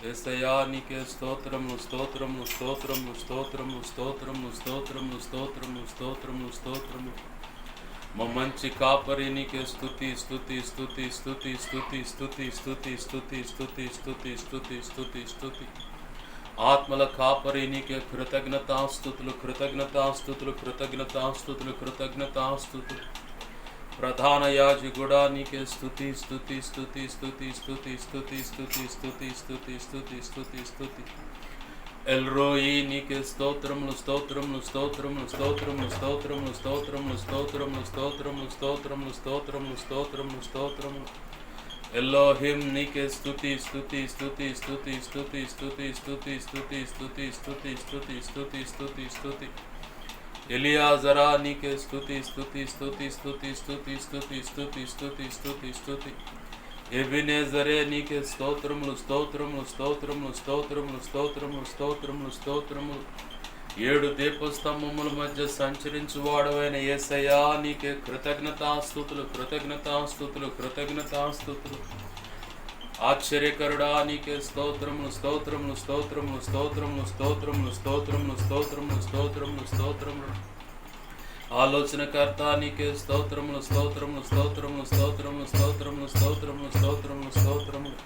యేసయ్యా నీకే స్తోత్రములు స్తోత్రములు స్తోత్రములు స్తోత్రములు స్తోత్రములు స్తోత్రములు స్తోత్రములు స్తోత్రములు స్తోత్రములు. మా మంచి కాపరి నీకే స్తుతి స్తుతి స్తుతి స్తుతి స్తుతి స్తుతి స్తుతి స్తుతి స్తుతి స్తుతి స్తుతి స్తుతి స్తుతి. ఆత్మల కాపరి నీకే కృతజ్ఞతాస్తుతులు కృతజ్ఞతాస్తుతులు కృతజ్ఞతాస్తుతులు కృతజ్ఞతాస్తుతులు. ప్రధాన యాజకుడా నీకే స్తుతి స్తుతి స్తుతి స్తుతి స్తుతి స్తుతి స్తుతి స్తుతి స్తుతి స్తుతి స్తుతి స్తుతి. ఎల్రోయి నీకే స్తోత్రములు స్తోత్రములు స్తోత్రములు స్తోత్రములు స్తోత్రములు స్తోత్రములు స్తోత్రములు స్తోత్రములు స్తోత్రములు స్తోత్రములు స్తోత్రములు స్తోత్రములు. ఎల్లోహిం నీకే స్తుతి స్తుతి స్తుతి స్తుతి స్తుతి స్తుతి స్తుతి స్తుతి స్తుతి స్తుతి స్తుతి స్తుతి స్తుతి స్తుతి. ఎలియాజరా నీకే స్తుతి స్తుతి స్తుతి స్తుతి స్తుతి స్తుతి స్తుతి స్తుతి స్తుతి స్తుతి. ఎబెనెజరే నీకే స్తోత్రములు స్తోత్రములు స్తోత్రములు స్తోత్రములు స్తోత్రములు స్తోత్రములు స్తోత్రములు. 7 దీపస్తంభముల మధ్య సంచరించువాడవైన యేసయ్యా నీకే కృతజ్ఞతాస్తుతులు కృతజ్ఞతాస్తుతులు కృతజ్ఞతాస్తుతులు. ఆశ్చర్యకరుడా నీకే స్తోత్రములు స్తోత్రములు స్తోత్రములు స్తోత్రములు స్తోత్రములు స్తోత్రములు స్తోత్రములు స్తోత్రములు స్తోత్రములు. ఆలోచనకర్త నీకే స్తోత్రములు స్తోత్రములు స్తోత్రములు స్తోత్రములు స్తోత్రములు స్తోత్రములు స్తోత్రములు స్తోత్రములు.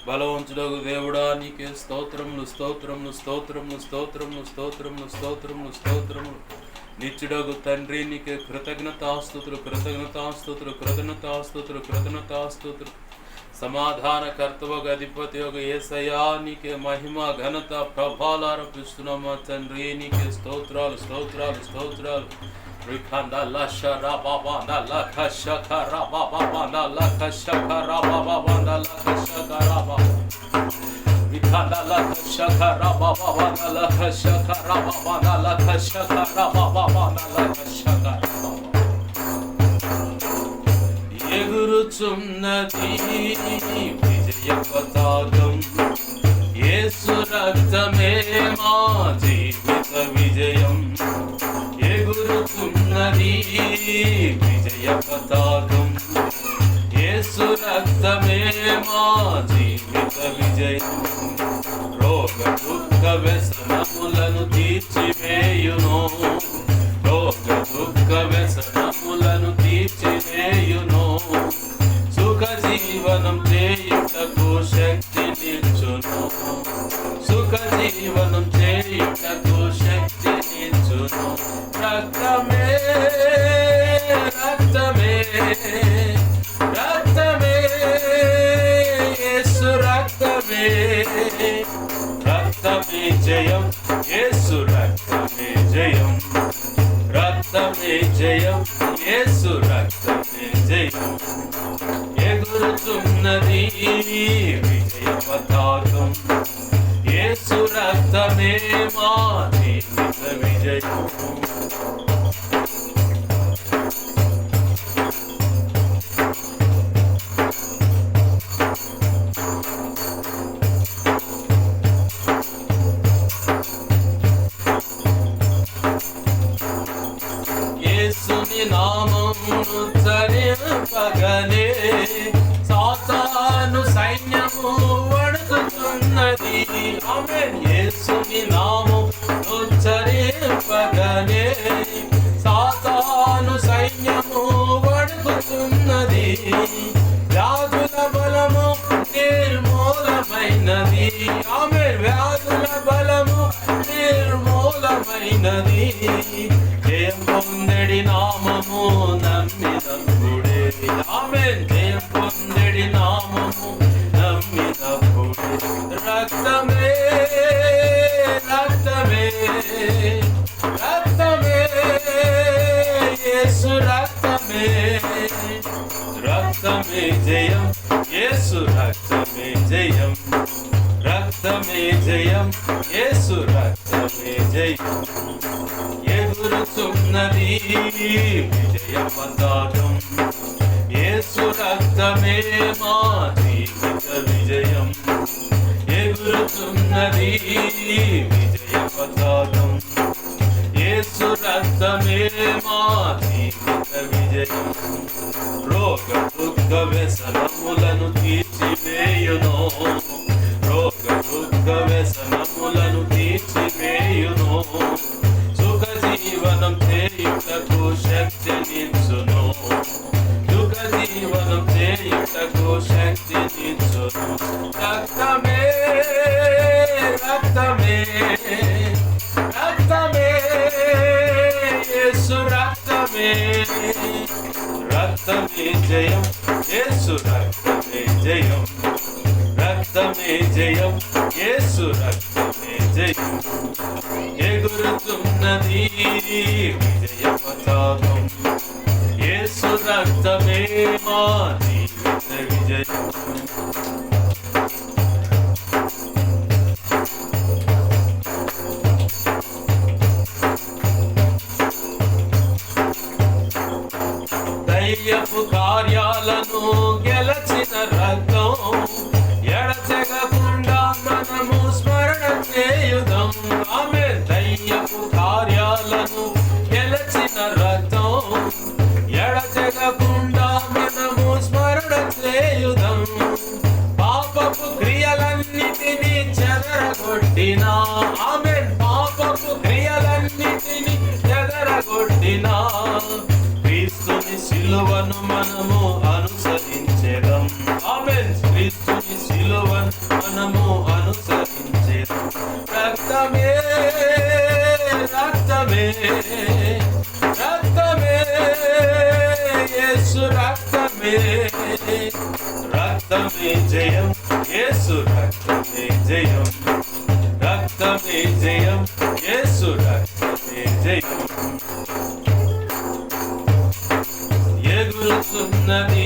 బలవంతుడగు దేవుడా నీకే స్తోత్రములు స్తోత్రములు స్తోత్రములు స్తోత్రములు స్తోత్రములు స్తోత్రములు స్తోత్రములు. నిత్యుడగు తండ్రి నీకే కృతజ్ఞతాస్తుతులు కృతజ్ఞతాస్తుతులు కృతజ్ఞతాస్తుతులు కృతజ్ఞతాస్తుతులు. సమాధానకర్తవగు అధిపతి యొక్క యేసయ్యా నీకే మహిమ ఘనత ప్రభావాలు అర్పిస్తున్నామా తండ్రి. నీకే స్తోత్రాలు స్తోత్రాలు స్తోత్రాలు. ఎగురుచున్నది విజయ పతాకం, యేసు రక్తమే మా జీవిత విజయం. ఎగురుచున్నది విజయ పతాకం, యేసు రక్తమే మా జీవిత విజయం. రోగ దుఃఖ వ్యసనములను తీర్చివేయును, రోగ దుఃఖ వ్యసనములను తీర్చివేయును. సుఖ జీవనం చేయుటకు శక్తినిచ్చును, సుఖ జీవనం చేయుటకు శక్తినిచ్చును. రక్తమే రక్తమే రక్తమే యేసు రక్తమే, రక్తమే జయం యేసు రక్తమే జయం, రక్తమే జయం యేసు రక్తమే జయం. ఎగురుచున్నది విజయ పతాకం, యేసు రక్తమే మా జీవిత విజయం. యేసుని నామమును ఉచ్చరింపగనే సాతాను సైన్యము వణుకుతున్నది. ఆమేన్. యేసుని నామం ఉచ్చరింపగనే సాతాను సైన్యము వణుకుతున్నది. వ్యాధుల బలము నిర్మూలమైనది. ఆమేన్. వ్యాధుల బలము నిర్మూలమైనది. జయం పొందెడి నామము నమ్మినప్పుడే. ఆమేన్. జయం పొందెడి నామము నమ్మినప్పుడే. రక్తమే రక్తమే రక్తమే యేసు రక్తమే, రక్తమే జయం యేసు రక్తమే జయం, రక్తమే జయం యేసు రక్తమే జయం. ఎగురుచున్నది విజయ పతాకం, యేసు రక్తమే మా జీవిత విజయం. ఎగురుచున్నది విజయ పతాకం, యేసు రక్తమే మా జీవిత విజయం. రోగ దుఃఖ వ్యసనములను తీర్చివేయును, రోగ రక్తమే రక్తమే రక్తమే యేసు రక్తమే రక్తమే జయం యేసు రక్తమే జయం రక్తమే జయం యేసు రక్తమే జయం ఎగురుతున్నది విజయ పతాకం యేసు రక్తమే మా జీవిత విజయం దయ్యపు కార్యాలను గెలచిన రక్తం ఎడతెగకుండా మనము స్మరణ చేయుదాం ఆమె దయ్యపు కార్యాలను గెలచిన రక్తం ఎడతెగకుండా మనము స్మరణ చేయుదాం పాపపు క్రియలన్నిటినీ చెదరగొట్టిన ఆమె పాపపు క్రియలన్నిటినీ చెదరగొట్టిన క్రీస్తుని సిలువను మనము అనుసరించేదం ఆమేన్ క్రీస్తుని సిలువను మనము అనుసరించేదం రక్తమే రక్తమే రక్తమే యేసు రక్తమే రక్తమే జయం యేసు రక్తమే జయం రక్తమే జయం యేసు రక్తమే జయం ఎగురుతున్నది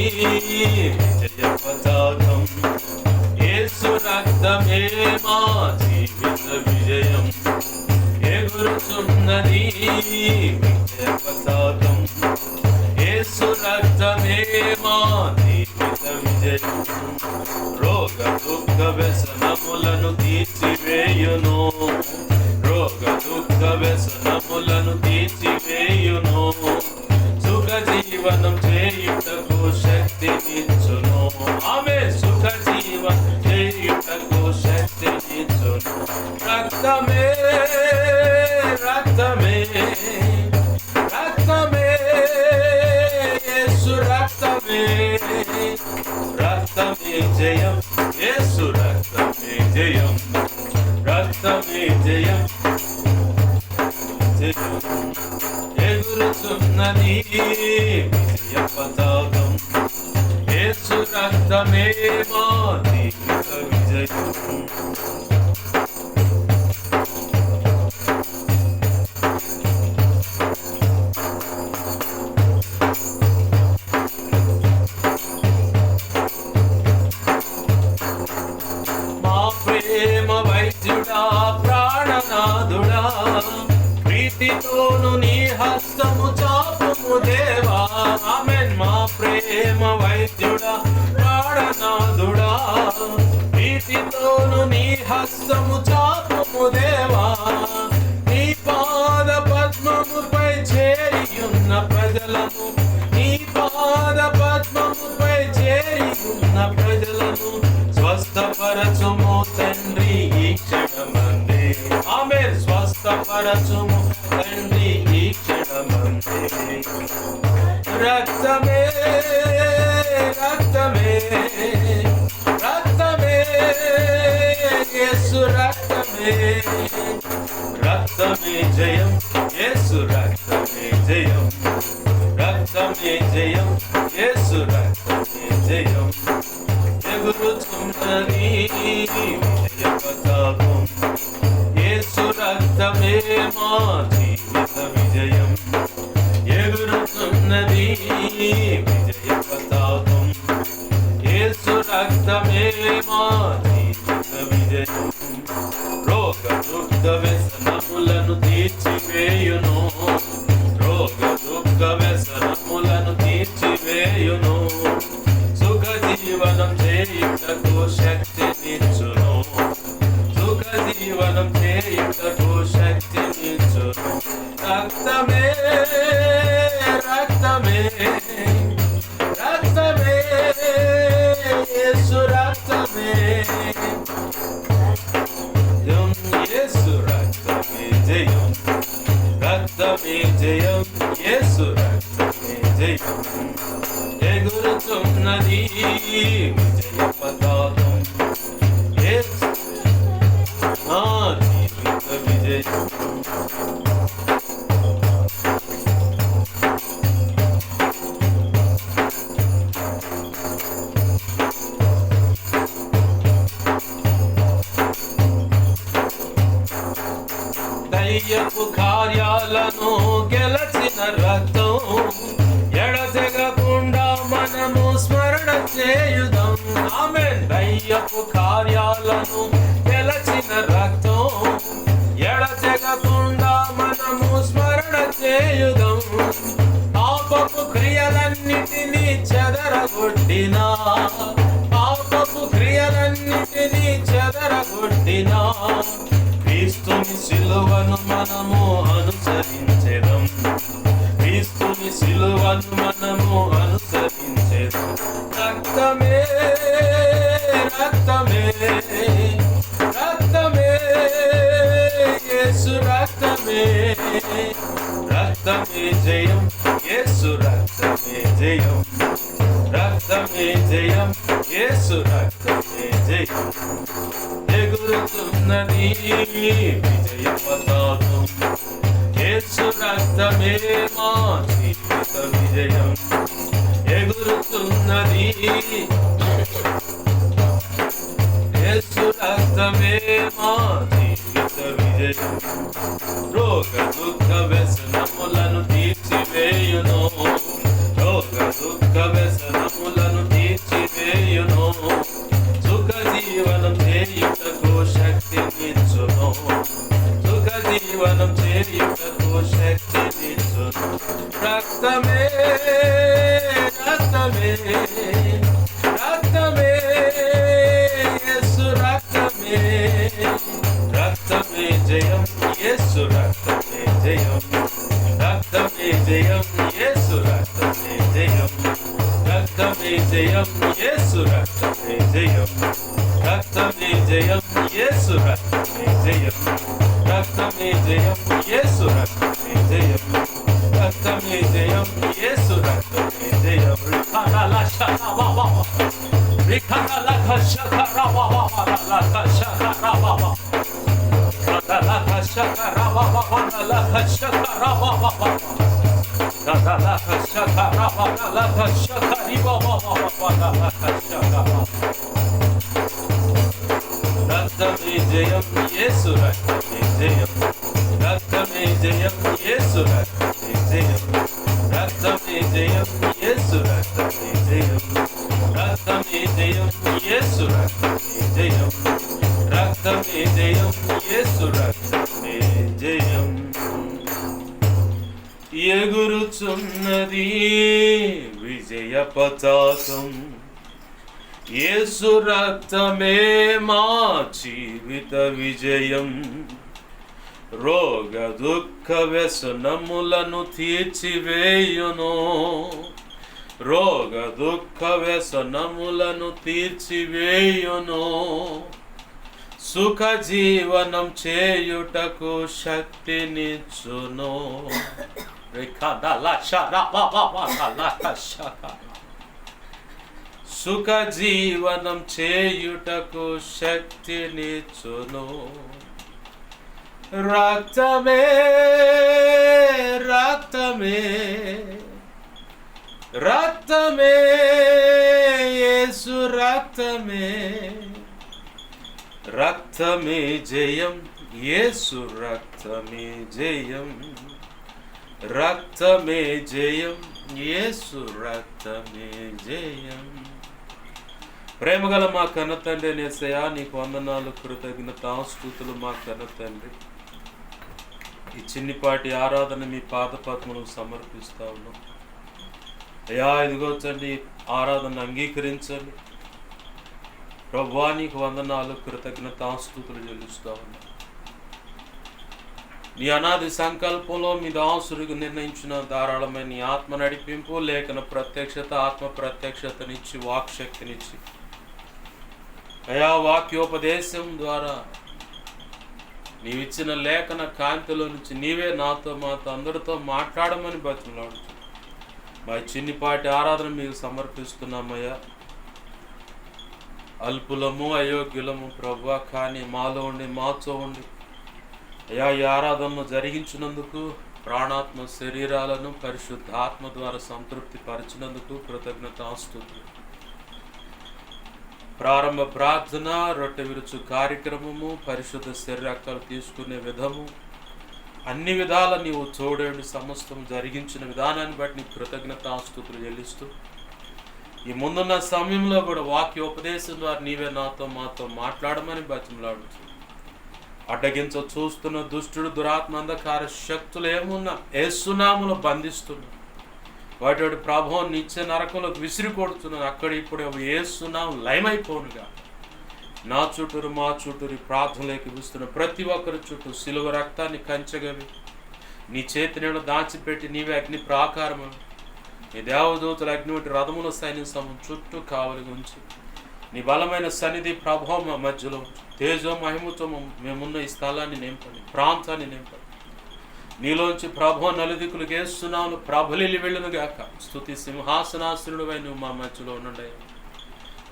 విజయ పతాకం యేసు రక్తమే మా జీవిత విజయం ఎగురుతున్నది విజయ పతాకం యేసు రక్తమే మా జీవిత విజయం రోగ దుఃఖ వ్యసనములను తీర్చివేయును రోగ దుఃఖ వ్యసనములను తీర్చివేయును జీవనం చేయుటకు శక్తినిచ్చును ఆమె సుఖ జీవనం చేయుటకు శక్తినిచ్చును రక్తమే రక్తమే రక్తమే యేసు రక్తమే రక్తమే జయం యేసు రక్తమే జయం రక్తమే జయం జయం ఎగురుతున్నది విజయ పతాకం యేసు రక్తమే మా జీవిత విజయం మా ప్రేమ వైద్యుడా ప్రాణనాథుడా ప్రీతితోను నీ హస్తము చాపుము దేవా ఆమేన్ మా ప్రేమ వైద్యుడా ప్రాణనాథుడా ప్రీతితోను నీ హస్తము చాపుము దేవా నీ పాద పద్మముపై చేరియున్న ప్రజలను నీ పాద పద్మముపై చేరియున్న ప్రజలను స్వస్థపరచుము తండ్రి ఈ క్షణమందే ఆమేన్ స్వస్థపరచుము తండ్రి ఈ క్షణమందే రక్తమే రక్తమే రక్తమే యేసు రక్తమే రక్తమే జయం యేసు రక్తమే జయం రక్తమే జయం యేసు రక్తమే జయం ఎగురుతున్నది విజయ పతాకం యేసు రక్తమే మా జీవిత విజయం ఎగురుతున్నది విజయ పతాకం యేసు రక్తమే మా జీవిత విజయం రోగ దుఃఖ వ్యసనములను తీర్చివేయును రోగ దుఃఖ వ్యసనములను తీర్చివేయును సుఖ జీవనం చేయుటకు శక్తినిచ్చును సుఖ జీవనం చేయుటకు శక్తినిచ్చును రక్తమే రక్తమే రక్తమే యేసు రక్తమే యేసు రక్తమే జయం రక్తమే జయం యేసు రక్తమే జయం ఎగురుతున్నది విజయ పతాకం దయ్యపు కార్యాలను గెలచిన రక్తం, ఎడతెగకుండా మనము స్మరణ చేయుదాం. ఆమేన్. దయ్యపు కార్యాలను గెలచిన రక్తం, ఎడతెగకుండా మనము స్మరణ చేయుదాం. పాపపు క్రియలన్నిటినీ చెదరగొట్టినా, పాపపు క్రియలన్నిటినీ చెదరగొట్టినా, క్రీస్తుని సిలువను మనము అనుసరించెదం. క్రీస్తుని సిలువను మనము అనుసరించెదం. రక్తమే రక్తమే రక్తమే, యేసు రక్తమే, రక్తమే జయం, యేసు రక్తమే జయం, రక్తమే జయం, యేసు రక్తమే జయం. ఎగురుతున్నది విజయ పతాకం, యేసు రక్తమే మా జీవిత విజయం. ఎగురుతున్నది యేసు రక్తమే మా జీవిత విజయం. రోగ దుఃఖ వ్యసనములను తీర్చివేయును, రోగ దుఃఖ వ్యసనములను తీర్చివేయును. సుఖ జీవనం చేయుటకు శక్తినిచ్చును, సుఖ జీవనం చేయుటకు శక్తినిచ్చును. రక్తమే రక్తమే రక్తమే, యేసు రక్తమే, రక్తమే జయం, యేసు రక్తమే జయం, రక్తమే జయం, యేసు రక్తమే జయం, రక్తమే జయం, యేసు రక్తమే జయం, రక్తమే జయం, యేసు రక్తమే జయం, రక్తమే జయం, యేసు రక్తమే జయం, రక్తమే జయం, యేసు రక్తమే జయం. రిఖాలా షకరాబా, రిఖాలా షకరాబా, రిఖాలా షకరాబా, రిఖాలా షకరాబా, రిఖాలా షకరాబా, రిఖాలా షకరాబా, రిఖాలా షకరాబా. రక్తమే జయం, యేసు రక్తమే జయం, రక్తమే జయం, యేసు రక్తమే జయం, రక్తమే జయం, యేసు రక్తమే జయం, రక్తమే జయం, యేసు రక్తమే జయం, రక్తమే జయం, యేసు రక్తమే జయం. ఎగురుచున్నది విజయ పతాకం, యేసు రక్తమే మా జీవిత విజయం. రోగ దుఃఖ వ్యసనములను తీర్చివేయును, రోగ దుఃఖ వ్యసనములను తీర్చివేయును. సుఖ జీవనం చేయుటకు శక్తినిచ్చును. సుఖ జీవనం చేయుటకు శక్తినిచ్చును. రక్తమే రక్తమే రక్తమే, యేసు రక్తమే, రక్తమే జయం, యేసు రక్తమే జయం, రక్తమే జయం, యేసు రక్తమే జయం. ప్రేమగల మా కన్న తండ్రి యేసయ్యా, నీకు వందనాలు, కృతజ్ఞతాస్తుతులు మా కన్న తండ్రి. ఈ చిన్నిపాటి ఆరాధన మీ పాదపద్మలకు సమర్పిస్తా ఉన్నాం అయ్యా. ఇదిగో తండ్రి, ఆరాధన అంగీకరించండి ప్రభువా. నీకు వందనాలు, కృతజ్ఞతాస్తుతులు చెల్లిస్తా ఉన్నాం. నీ అనాది సంకల్పంలో మీ దాసుడికి నిర్ణయించిన ధారాళమైన నీ ఆత్మ నడిపింపు, లేఖన ప్రత్యక్షత, ఆత్మ ప్రత్యక్షతనిచ్చి, వాక్శక్తినిచ్చి అయా వాక్యోపదేశం ద్వారా నీవిచ్చిన లేఖన కాంతిలో నుంచి నీవే నాతో మాతో అందరితో మాట్లాడమని బతిమలాడుచు మా చిన్నిపాటి ఆరాధన మీకు సమర్పిస్తున్నామయ్యా. అల్పులము అయోగ్యులము ప్రభువా, కానీ మాలో ఉండి మాతో ఉండి అయ్యా ఈ ఆరాధనను జరిగించినందుకు, ప్రాణాత్మ శరీరాలను పరిశుద్ధాత్మ ద్వారా సంతృప్తి పరిచినందుకు కృతజ్ఞతాస్తుతులు. ప్రారంభ ప్రార్థన, రొట్టె విరుచు కార్యక్రమము, పరిశుద్ధ శరీరకాలు తీసుకునే విధము, అన్ని విధాల నీవు చూడండి సమస్తం జరిగించిన విధానాన్ని బట్టి నీకు కృతజ్ఞతాస్తుతులు చెల్లిస్తూ ఈ ముందున్న సమయంలో కూడా వాక్యోపదేశం ద్వారా నీవే నాతో మాతో మాట్లాడమని బతిమలాడుతూ అడ్డగించ చూస్తున్న దుష్టుడు దురాత్మ అంధకార శక్తులు ఏమున్నా యేసునామములో బంధిస్తున్నా వాటి ప్రభావం నిత్య నరకంలోకి విసిరి కొడుతున్నాను. అక్కడ ఇప్పుడు యేసునామం లయమైపోనుగా నా చుట్టూరు మా చుట్టూరు ప్రార్థనలోకి విస్తున్న ప్రతి ఒక్కరి చుట్టూ సిలువ రక్తాన్ని కంచగవి నీ చేతి నీళ్ళు దాచిపెట్టి నీవే అగ్ని ప్రాకారము నీ దేవదూతల అగ్ని వంటి రథముల సైన్యం చుట్టూ కావలి ఉంచి నీ బలమైన సన్నిధి ప్రభావం మా మధ్యలో తేజో మహిమతో మేమున్న ఈ స్థలాన్ని నింపండి, ప్రాంతాన్ని నింపండి. నీలోంచి ప్రభు నలుదిక్కులు గేస్తున్నాను ప్రభలిలి వెళ్ళును గాక. స్తుతి సింహాసనాసనుడివై నువ్వు మా మధ్యలో ఉండండి.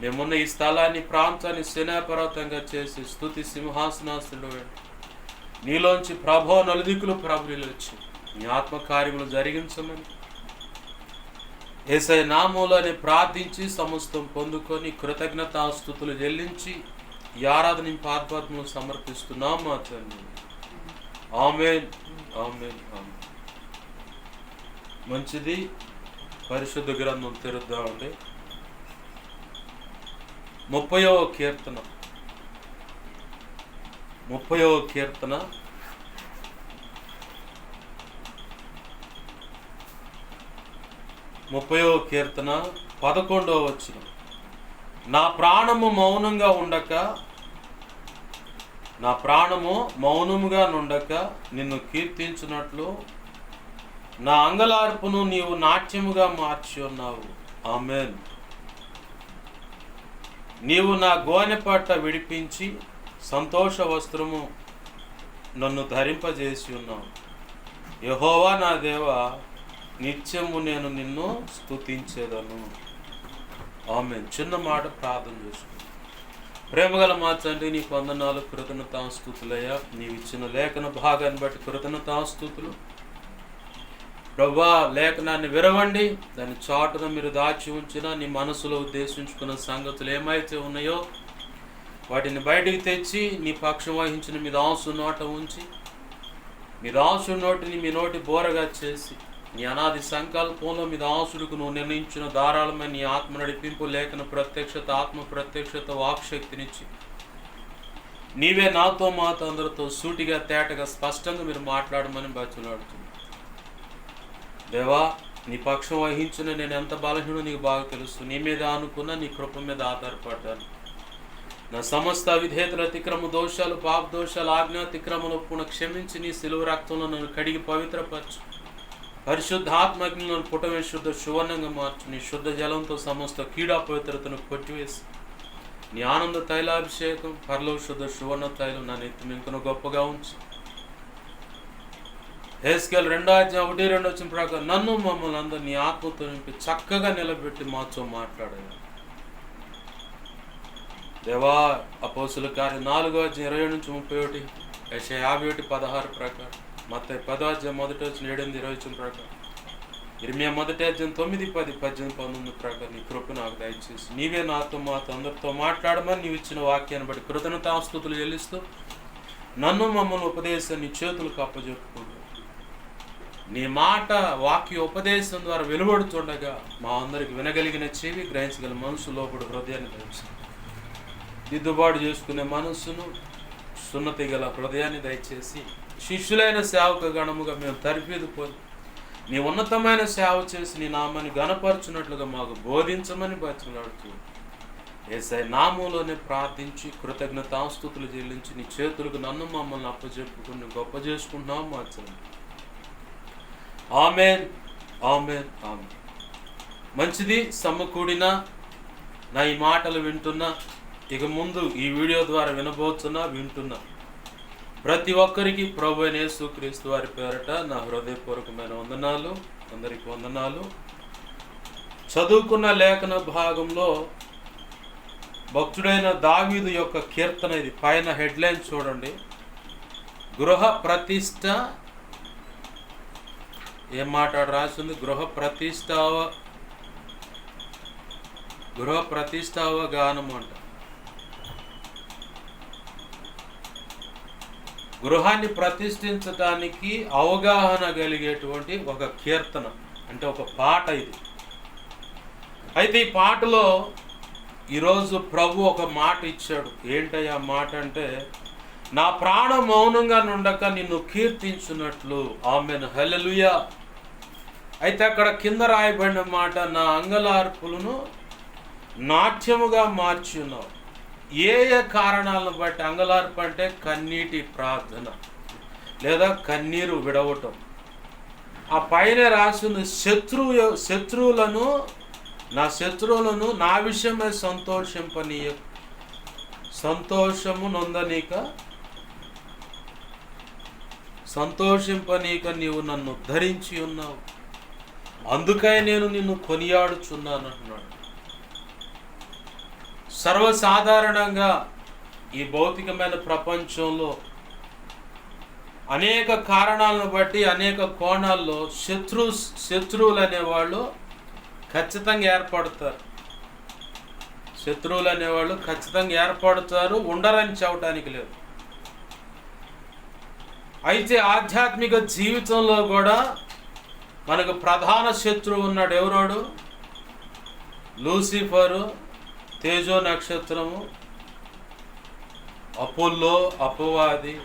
మేమున్న ఈ స్థలాన్ని ప్రాంతాన్ని సేనాపర్వతంగా చేసి స్తుతి సింహాసనాసనుడివై నీలోంచి ప్రభు నలుదిక్కులు ప్రభులు వచ్చి నీ ఆత్మకార్యములు జరిగించమని యేసయ్య నామములోనే ప్రార్థించి సమస్తం పొందుకొని కృతజ్ఞతాస్తుతులు చెల్లించి ఈ ఆరాధన పాత్మను సమర్పిస్తున్నాం మా తండ్రి. ఆమేన్ ఆమేన్ ఆమేన్. మంచిది. పరిశుద్ధ గ్రంథం తెరుద్దామండి. 30వ కీర్తన 30వ కీర్తన 11వ వచనం. నా ప్రాణము మౌనముగా నుండక నిన్ను కీర్తించినట్లు నా అంగలార్పును నీవు నాట్యముగా మార్చి ఉన్నావు. ఆమేన్. నీవు నా గోనె పట్ట విడిపించి సంతోష వస్త్రము నన్ను ధరింపజేసి ఉన్నావు. యెహోవా నా దేవా, నిత్యము నేను నిన్ను స్తుతించేదను. ఆమేన్. చిన్న మాట ప్రార్థన చేసుకుంటాను. ప్రేమగల మా తండ్రి, నీకు వందనాలు, కృతజ్ఞతాస్తుతులయ్యా. నీవు ఇచ్చిన లేఖన భాగాన్ని బట్టి కృతజ్ఞతాస్తుతులు. ప్రభువా, లేఖనాన్ని విరవండి, దాని చాటున మీరు దాచి ఉంచిన నీ మనసులో ఉద్దేశించుకున్న సంగతులు ఏమైతే ఉన్నాయో వాటిని బయటికి తెచ్చి నీ పక్షం వహించిన మీ దాసు నోట ఉంచి మీ దాసు నోటిని మీ నోటి బోరగా చేసి నీ అనాది సంకల్పంలో మీ దాసుడికి నువ్వు నిర్ణయించిన ధారాళమైన నీ ఆత్మ నడిపింపు, లేఖన ప్రత్యక్షత, ఆత్మ ప్రత్యక్షత, వాక్శక్తినిచ్చి నీవే నాతో మాతో అందరితో సూటిగా తేటగా స్పష్టంగా మీరు మాట్లాడమని బతిమలాడుతున్నాను. దేవా, నీ పక్షం వహించిన నేను ఎంత బలహీనో నీకు బాగా తెలుసు. నీ మీద ఆనుకున్న నీ కృప మీద ఆధారపడ్డాను. నా సమస్త అవిధేతల అతిక్రమ దోషాలు, పాప దోషాలు, ఆజ్ఞాతిక్రమలు పూర్ణ క్షమించి నీ సిలువ రక్తంలో నన్ను కడిగి పవిత్రపరచు. పరిశుద్ధాత్మజ్ఞను పుటమే శుద్ధ సువర్ణంగా మార్చు. నీ శుద్ధ జలంతో సమస్త కీడా పవిత్రతను కొట్టివేసి నీ ఆనంద తైలాభిషేకం, పరలో శుద్ధ సువర్ణ తైలం నా నెత్తి ఇంకను గొప్పగా ఉంచు. హెస్కేల్ 2:1-2 ప్రకారం నన్ను మమ్మల్ని అందరూ నీ ఆత్మతో నింపి చక్కగా నిలబెట్టి మాతో మాట్లాడాలి. దేవా, అపోస్తుల కార్యం 4:27-31, యెషయా 51:16 ప్రకారం, మత్తయి 10:1-7-20 ప్రకారం, ఇర్మియా 1:9-10-18 ప్రకారం నీ కృప నాకు దయచేసి నీవే నాతో మాతో అందరితో మాట్లాడమని నీవు ఇచ్చిన వాక్యాన్ని బట్టి కృతజ్ఞతాస్తుతులు చెల్లిస్తూ నన్ను మమ్మల్ని ఉపదేశాన్ని చేతులకు అప్పచెప్పుకుంటూ నీ మాట వాక్య ఉపదేశం ద్వారా వెలువడుతుండగా మా అందరికి వినగలిగిన చెవి, గ్రహించగల మనసు, లోపల హృదయాన్ని దయచేసి దిద్దుబాటు చేసుకునే మనస్సును, సున్నతి గల హృదయాన్ని దయచేసి శిష్యులైన సేవక గణముగా మేము తరిపేది పోయి నీ ఉన్నతమైన సేవ చేసి నీ నామాన్ని గణపరచున్నట్లుగా మాకు బోధించమని బతిమలాడుతూ యేసయ్య నామములోనే ప్రార్థించి కృతజ్ఞతాస్తుతులు చెల్లించి నీ చేతులకు నన్ను మమ్మల్ని అప్పచెప్పుకుని గొప్ప చేసుకుంటున్నాం మా తండ్రి. ఆమేన్ ఆమేన్ ఆమేన్. మంచిది. సమకూడిన నా ఈ మాటలు వింటున్నా, ఇక ముందు ఈ వీడియో ద్వారా వింటున్నా ప్రతి ఒక్కరికి ప్రభువైన యేసుక్రీస్తు వారి పేరట నా హృదయపూర్వకమైన వందనాలు. అందరికి వందనాలు. చదువుకున్న లేఖన భాగంలో భక్తుడైన దావీదు యొక్క కీర్తన ఇది. పైన హెడ్లైన్ చూడండి, గృహ ప్రతిష్ట. ఏం మాట రాసింది? గృహ ప్రతిష్టావ గానం అంట. గృహాన్ని ప్రతిష్ఠించడానికి అవగాహన కలిగేటువంటి ఒక కీర్తన, అంటే ఒక పాట ఇది. అయితే ఈ పాటలో ఈరోజు ప్రభు ఒక మాట ఇచ్చాడు. ఏంటయ్యా మాట అంటే, నా ప్రాణం మౌనంగా నుండక నిన్ను కీర్తించున్నట్లు. ఆమెన్, హల్లెలూయా. అయితే అక్కడ కింద రాయబడిన మాట, నా అంగలార్పులను నాట్యముగా మార్చి ఉన్నావు. ఏ కారణాలను బట్టి అంగలార్పు అంటే కన్నీటి ప్రార్థన లేదా కన్నీరు విడవటం. ఆ పైన రాసిన శత్రువులను నా విషయమై సంతోషము సంతోషింపనీక నీవు నన్ను ధరించి ఉన్నావు, అందుకై నేను నిన్ను కొనియాడుచున్నాను అంటున్నాడు. సర్వసాధారణంగా ఈ భౌతికమైన ప్రపంచంలో అనేక కారణాలను బట్టి అనేక కోణాల్లో శత్రువులు అనేవాళ్ళు ఖచ్చితంగా ఏర్పడతారు. శత్రువులు అనేవాళ్ళు ఖచ్చితంగా ఏర్పడతారు, ఉండరని చెప్పడానికి లేదు. అయితే ఆధ్యాత్మిక జీవితంలో కూడా మనకు ప్రధాన శత్రువు ఉన్నాడు. ఎవరోడు? లూసిఫరు, తేజో నక్షత్రము, అపోల్లో, అపవాది,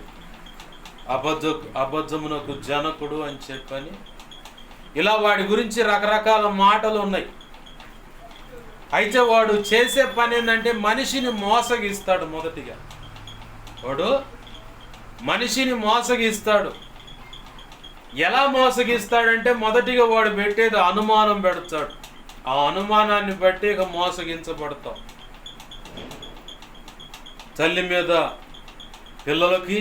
అబద్ధమునకు జనకుడు అని చెప్పని, ఇలా వాడి గురించి రకరకాల మాటలు ఉన్నాయి. అయితే వాడు చేసే పని ఏంటంటే మనిషిని మోసగిస్తాడు. మొదటిగా వాడు మనిషిని మోసగిస్తాడు. ఎలా మోసగిస్తాడంటే, మొదటిగా వాడు పెట్టేది అనుమానం పెడతాడు. ఆ అనుమానాన్ని బట్టి ఇక మోసగించబడతాం. తల్లి మీద పిల్లలకి,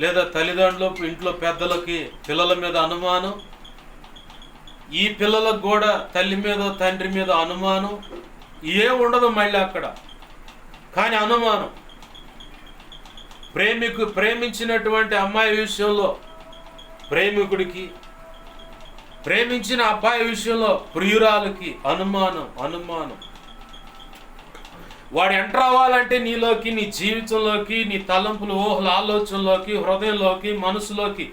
లేదా తల్లిదండ్రులు ఇంట్లో పెద్దలకి పిల్లల మీద అనుమానం, ఈ పిల్లలకు కూడా తల్లి మీద తండ్రి మీద అనుమానం. ఉండదు మళ్ళీ అక్కడ, కానీ అనుమానం. ప్రేమించినటువంటి అమ్మాయి విషయంలో ప్రేమికుడికి, ప్రేమించిన అబ్బాయి విషయంలో ప్రియురాలకి అనుమానం. వాడు ఎంటర్ అవ్వాలంటే నీలోకి, నీ జీవితంలోకి, నీ తలంపులు, ఊహల ఆలోచనలోకి, హృదయంలోకి, మనసులోకి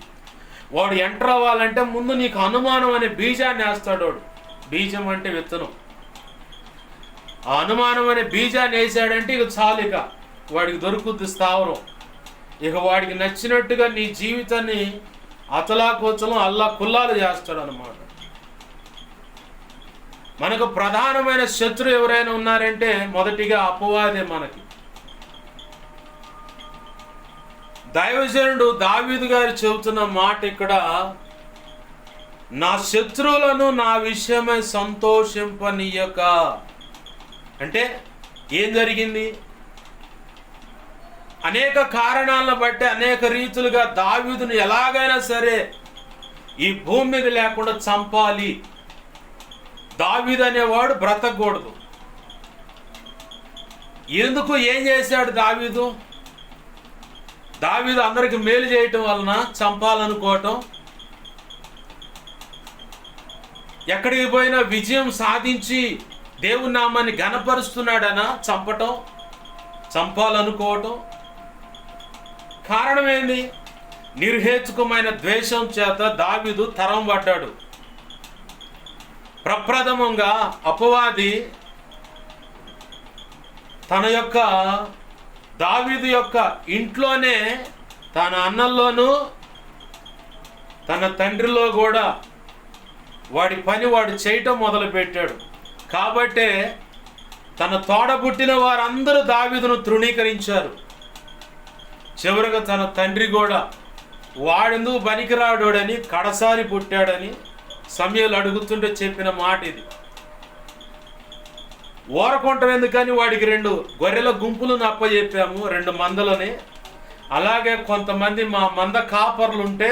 వాడు ఎంటర్ అవ్వాలంటే ముందు నీకు అనుమానం అనే బీజాన్ని వేస్తాడు వాడు. బీజం అంటే విత్తనం. ఆ అనుమానం అనే బీజాన్ని వేసాడంటే ఇక చాలు, ఇక వాడికి దొరుకుద్ది స్థావరం. ఇక వాడికి నచ్చినట్టుగా నీ జీవితాన్ని అతలాకుతలం అల్లా కుల్లాలు చేస్తాడు అన్నమాట. మనకు ప్రధానమైన శత్రువు ఎవరైనా ఉన్నారంటే మొదటిగా అపవాదే మనకి. దైవజనుడు దావీదు గారు చెబుతున్న మాట ఇక్కడ, నా శత్రువులను నా విషయమై సంతోషింపనీయక. అంటే ఏం జరిగింది? అనేక కారణాలను బట్టి అనేక రీతులుగా దావీదును ఎలాగైనా సరే ఈ భూమి మీద లేకుండా చంపాలి. దావీదు అనేవాడు బ్రతకూడదు. ఎందుకు? ఏం చేశాడు దావీదు? అందరికి మేలు చేయటం వలన చంపాలనుకోవటం, ఎక్కడికి పోయినా విజయం సాధించి దేవుని నామాన్ని ఘనపరుస్తున్నాడనా చంపాలనుకోవటం. కారణం ఏంది? నిర్హేతుకమైన ద్వేషం చేత దావీదు తరం పడ్డాడు. ప్రప్రథమంగా అపవాది దావీదు యొక్క ఇంట్లోనే, తన అన్నల్లోనూ తన తండ్రిలో కూడా వాడి పని వాడు చేయటం మొదలుపెట్టాడు. కాబట్టే తన తోడబుట్టిన వారందరూ దావీదును తృణీకరించారు. చివరిగా తన తండ్రి కూడా వాడెందుకు పనికిరాడోడని, కడసారి పుట్టాడని సమూయేలు అడుగుతుంటే చెప్పిన మాట ఇది. ఓరకుంటం ఎందుకని వాడికి 2 గొర్రెల గుంపులను అప్పచెప్పాము, 2 మందలని. అలాగే కొంతమంది మా మంద కాపర్లు ఉంటే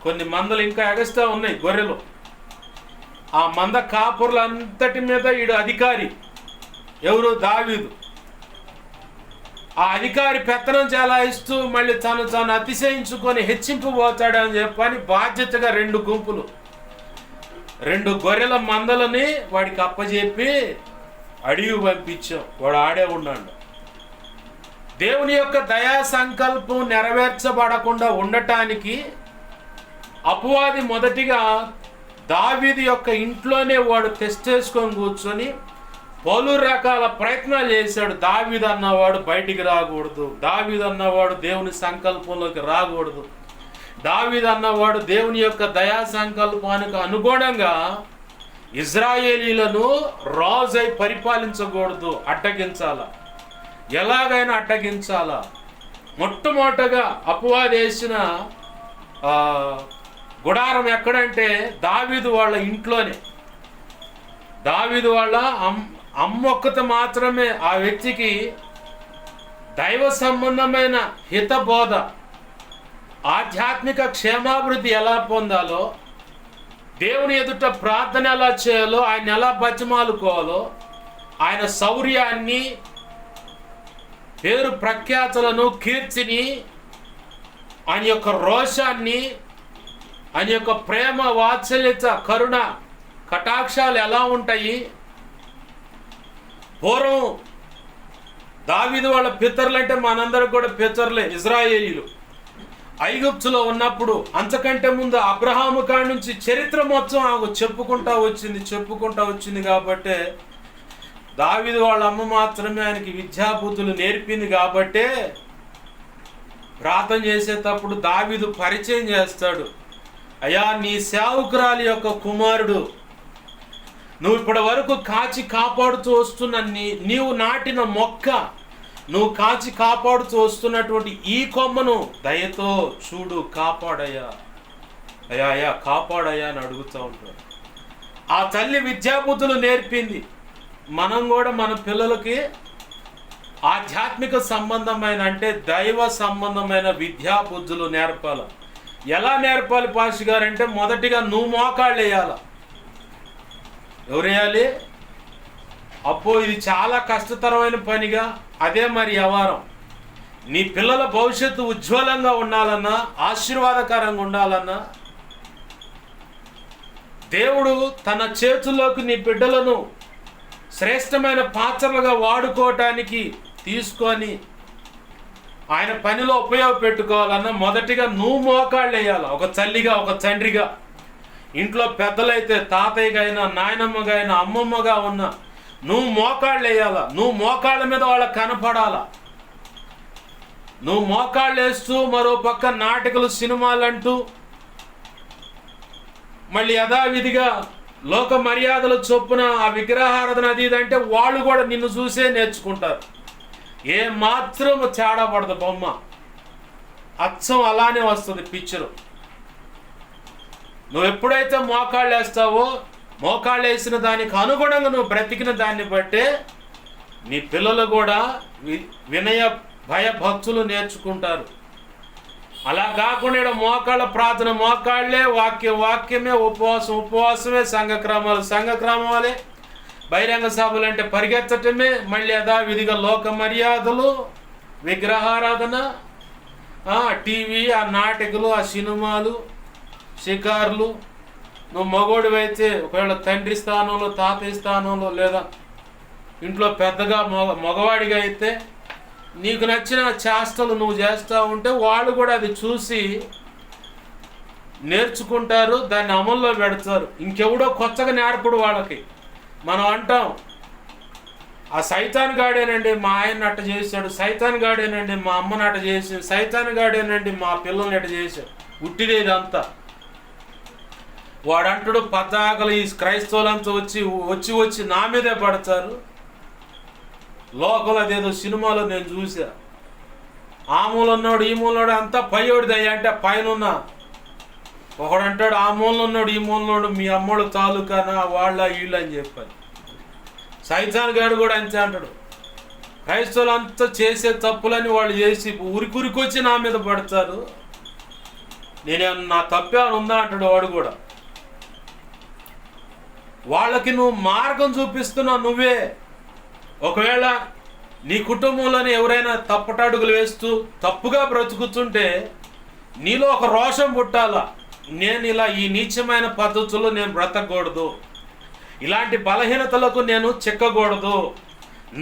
కొన్ని మందలు ఇంకా ఎగస్ట్రా ఉన్నాయి గొర్రెలు. ఆ మంద కాపర్లంతటి మీద ఈడు అధికారి. ఎవరు? దావీదు. ఆ అధికారి పెత్తనం చెలాయిస్తూ మళ్ళీ తను అతిశయించుకొని హెచ్చింపబోతాడని చెప్పని బాధ్యతగా 2 గుంపులు, 2 గొర్రెల మందలని వాడికి అప్పచెప్పి అడిగి పంపించాం. వాడు ఆడే ఉన్నాడు. దేవుని యొక్క దయా సంకల్పం నెరవేర్చబడకుండా ఉండటానికి అపవాది మొదటిగా దావీదు యొక్క ఇంట్లోనే వాడు టెస్ట్ చేసుకొని కూర్చొని పలు రకాల ప్రయత్నాలు చేశాడు. దావీదు అన్నవాడు బయటికి రాకూడదు, దావీదు అన్నవాడు దేవుని సంకల్పంలోకి రాకూడదు, దావీదు అన్నవాడు దేవుని యొక్క దయా సంకల్పానికి అనుగుణంగా ఇజ్రాయేలీలను రాజై పరిపాలించకూడదు, అడ్డగించాల, ఎలాగైనా అడ్డగించాలా. మొట్టమొదటగా అపవాది వేసిన గుడారం ఎక్కడంటే దావీదు వాళ్ళ ఇంట్లోనే. దావీదు వాళ్ళ అమ్మొక్కత మాత్రమే ఆ వ్యక్తికి దైవ సంబంధమైన హితబోధ, ఆధ్యాత్మిక క్షేమాభివృద్ధి ఎలా పొందాలో, దేవుని ఎదుట ప్రార్థన ఎలా చేయాలో, ఆయన ఎలా బతిమాలుకోవాలో, ఆయన శౌర్యాన్ని, పేరు ప్రఖ్యాతులను, కీర్తిని, ఆయన యొక్క రోషాన్ని, ఆయన యొక్క ప్రేమ, వాత్సల్యత, కరుణ, కటాక్షాలు ఎలా ఉంటాయి. పూర్వం దావీదు వాళ్ళ పితరులు అంటే మనందరికి కూడా పితరులే ఇజ్రాయేలీలు. ఐగుప్తులో ఉన్నప్పుడు అంతకంటే ముందు అబ్రహాము కాడి నుంచి చరిత్ర మొత్తం చెప్పుకుంటా వచ్చింది కాబట్టి దావీదు వాళ్ళ అమ్మ మాత్రమే ఆయనకి విద్యాబుద్ధులు నేర్పింది కాబట్టే ప్రార్థన చేసేటప్పుడు దావీదు పరిచయం చేస్తాడు. అయ్యా, నీ సేవకురాలి యొక్క కుమారుడు, నువ్వు ఇప్పటి వరకు కాచి కాపాడుతూ వస్తున్న నీవు నాటిన మొక్క, నువ్వు కాచి కాపాడుతూ వస్తున్నటువంటి ఈ కొమ్మను దయతో చూడు, కాపాడయ్యా, అయ్యా కాపాడయ్యా అని అడుగుతూ ఉంటాడు. ఆ తల్లి విద్యాబుద్ధులు నేర్పింది. మనం కూడా మన పిల్లలకి ఆధ్యాత్మిక సంబంధమైన అంటే దైవ సంబంధమైన విద్యాబుద్ధులు నేర్పాలి. ఎలా నేర్పాలి పాషి గారు అంటే, మొదటిగా నువ్వు మోకాళ్ళు వేయాల. ఎవరు వేయాలి? అబ్బో, ఇది చాలా కష్టతరమైన పనిగా. అదే మరి వ్యవహారం. నీ పిల్లల భవిష్యత్తు ఉజ్వలంగా ఉండాలన్నా, ఆశీర్వాదకరంగా ఉండాలన్నా, దేవుడు తన చేతుల్లోకి నీ బిడ్డలను శ్రేష్టమైన పాత్రలుగా వాడుకోవటానికి తీసుకొని ఆయన పనిలో ఉపయోగపెట్టుకోవాలన్నా మొదటిగా నువ్వు మోకాళ్ళు వేయాలి. ఒక తల్లిగా, ఒక తండ్రిగా, ఇంట్లో పెద్దలైతే తాతయ్యగా అయినా, నాయనమ్మగా అయినా, అమ్మమ్మగా ఉన్నా నువ్వు మోకాళ్ళు వేయాల. నువ్వు మోకాళ్ళ మీద వాళ్ళకి కనపడాల. నువ్వు మోకాళ్ళు వేస్తూ మరో పక్క నాటకాలు, సినిమాలు అంటూ మళ్ళీ యథావిధిగా లోక మర్యాదలు చొప్పున ఆ విగ్రహారాధన అది ఇదంటే వాళ్ళు కూడా నిన్ను చూసే నేర్చుకుంటారు. ఏ మాత్రం తేడా పడదు బొమ్మ, అచ్చం అలానే వస్తుంది పిక్చరు. నువ్వు ఎప్పుడైతే మోకాళ్ళు వేస్తావో, మోకాళ్ళు వేసిన దానికి అనుగుణంగా నువ్వు బ్రతికిన దాన్ని బట్టే నీ పిల్లలు కూడా వినయ భయ భక్తులు నేర్చుకుంటారు. అలా కాకుండా మోకాళ్ళ ప్రార్థన మోకాళ్ళే, వాక్యమే, ఉపవాసమే, సంఘక్రమాలే, బహిరంగ సభలు అంటే పరిగెత్తటమే, మళ్ళీ యథావిధిగా లోక మర్యాదలు, విగ్రహారాధన, టీవీ, ఆ నాటకాలు, ఆ సినిమాలు, షికార్లు. నువ్వు మగోడివైతే ఒకవేళ తండ్రి స్థానంలో, తాతయ్య స్థానంలో, లేదా ఇంట్లో పెద్దగా మగవాడిగా అయితే నీకు నచ్చిన చేష్టలు నువ్వు చేస్తూ ఉంటే వాళ్ళు కూడా అది చూసి నేర్చుకుంటారు, దాన్ని అమల్లో పెడతారు. ఇంకెవడో కొత్తగా నేర్పడు వాళ్ళకి. మనం అంటాం, ఆ సైతాన్ గాడేనండి మా ఆయన అట్ట చేశాడు, సైతాన్ గాడేనండి మా అమ్మని అట్ట చేసాడు, సైతాన్ గాడేనండి మా పిల్లల్ని అట్ట చేశాడు. ఉట్టిదే ఇదంతా. వాడంటాడు పద్దాకలు ఈ క్రైస్తవులంతా వచ్చి నా మీదే పడతారు. లోకల్ అదేదో సినిమాలో నేను చూసా, ఆ మూలన్నాడు ఈ మూలన్నాడు అంతా పైయోడిదయ్యా అంటే పైన ఒకడంటాడు ఆ మూలలో ఉన్నాడు ఈ మూలన్నాడు మీ అమ్మోడు తాలూకానా వాళ్ళ వీళ్ళు అని చెప్పాలి. సైతాన్ గాడు కూడా అంతే అంటాడు. క్రైస్తవులంతా చేసే తప్పులని వాళ్ళు చేసి ఉరికొచ్చి నా మీద పడతారు. నా తప్పేమైనా ఉందా అంటాడు వాడు కూడా. వాళ్ళకి నువ్వు మార్గం చూపిస్తున్నావు నువ్వే. ఒకవేళ నీ కుటుంబంలోనే ఎవరైనా తప్పటడుగులు వేస్తూ తప్పుగా బ్రతుకుతుంటే నీలో ఒక రోషం పుట్టాలా. నేను ఇలా ఈ నీచమైన పద్ధతుల్లో నేను బ్రతకూడదు, ఇలాంటి బలహీనతలకు నేను చిక్కకూడదు,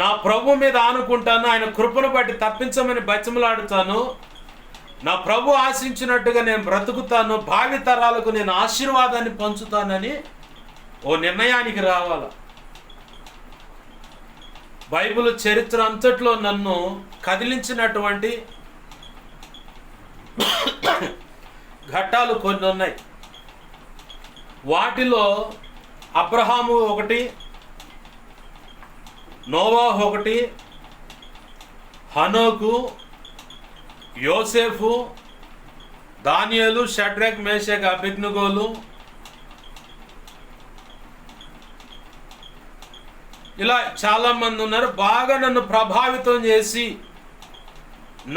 నా ప్రభు మీద ఆనుకుంటాను, ఆయన కృపను బట్టి తప్పించమని బతిమలాడుతాను, నా ప్రభు ఆశించినట్టుగా నేను బ్రతుకుతాను, భావి తరాలకు నేను ఆశీర్వాదాన్ని పంచుతానని ఓ నిర్ణయానికి రావాలి. బైబిల్ చరిత్ర అంతట్లో నన్ను కదిలించినటువంటి ఘట్టాలు కొన్ని ఉన్నాయి. వాటిలో అబ్రహాము ఒకటి, నోవాహు ఒకటి, హనోకు, యోసేఫు, దానియేలు, షడ్రక్, మేషక్, అబేద్నెగోలు, ఇలా చాలామంది ఉన్నారు. బాగా నన్ను ప్రభావితం చేసి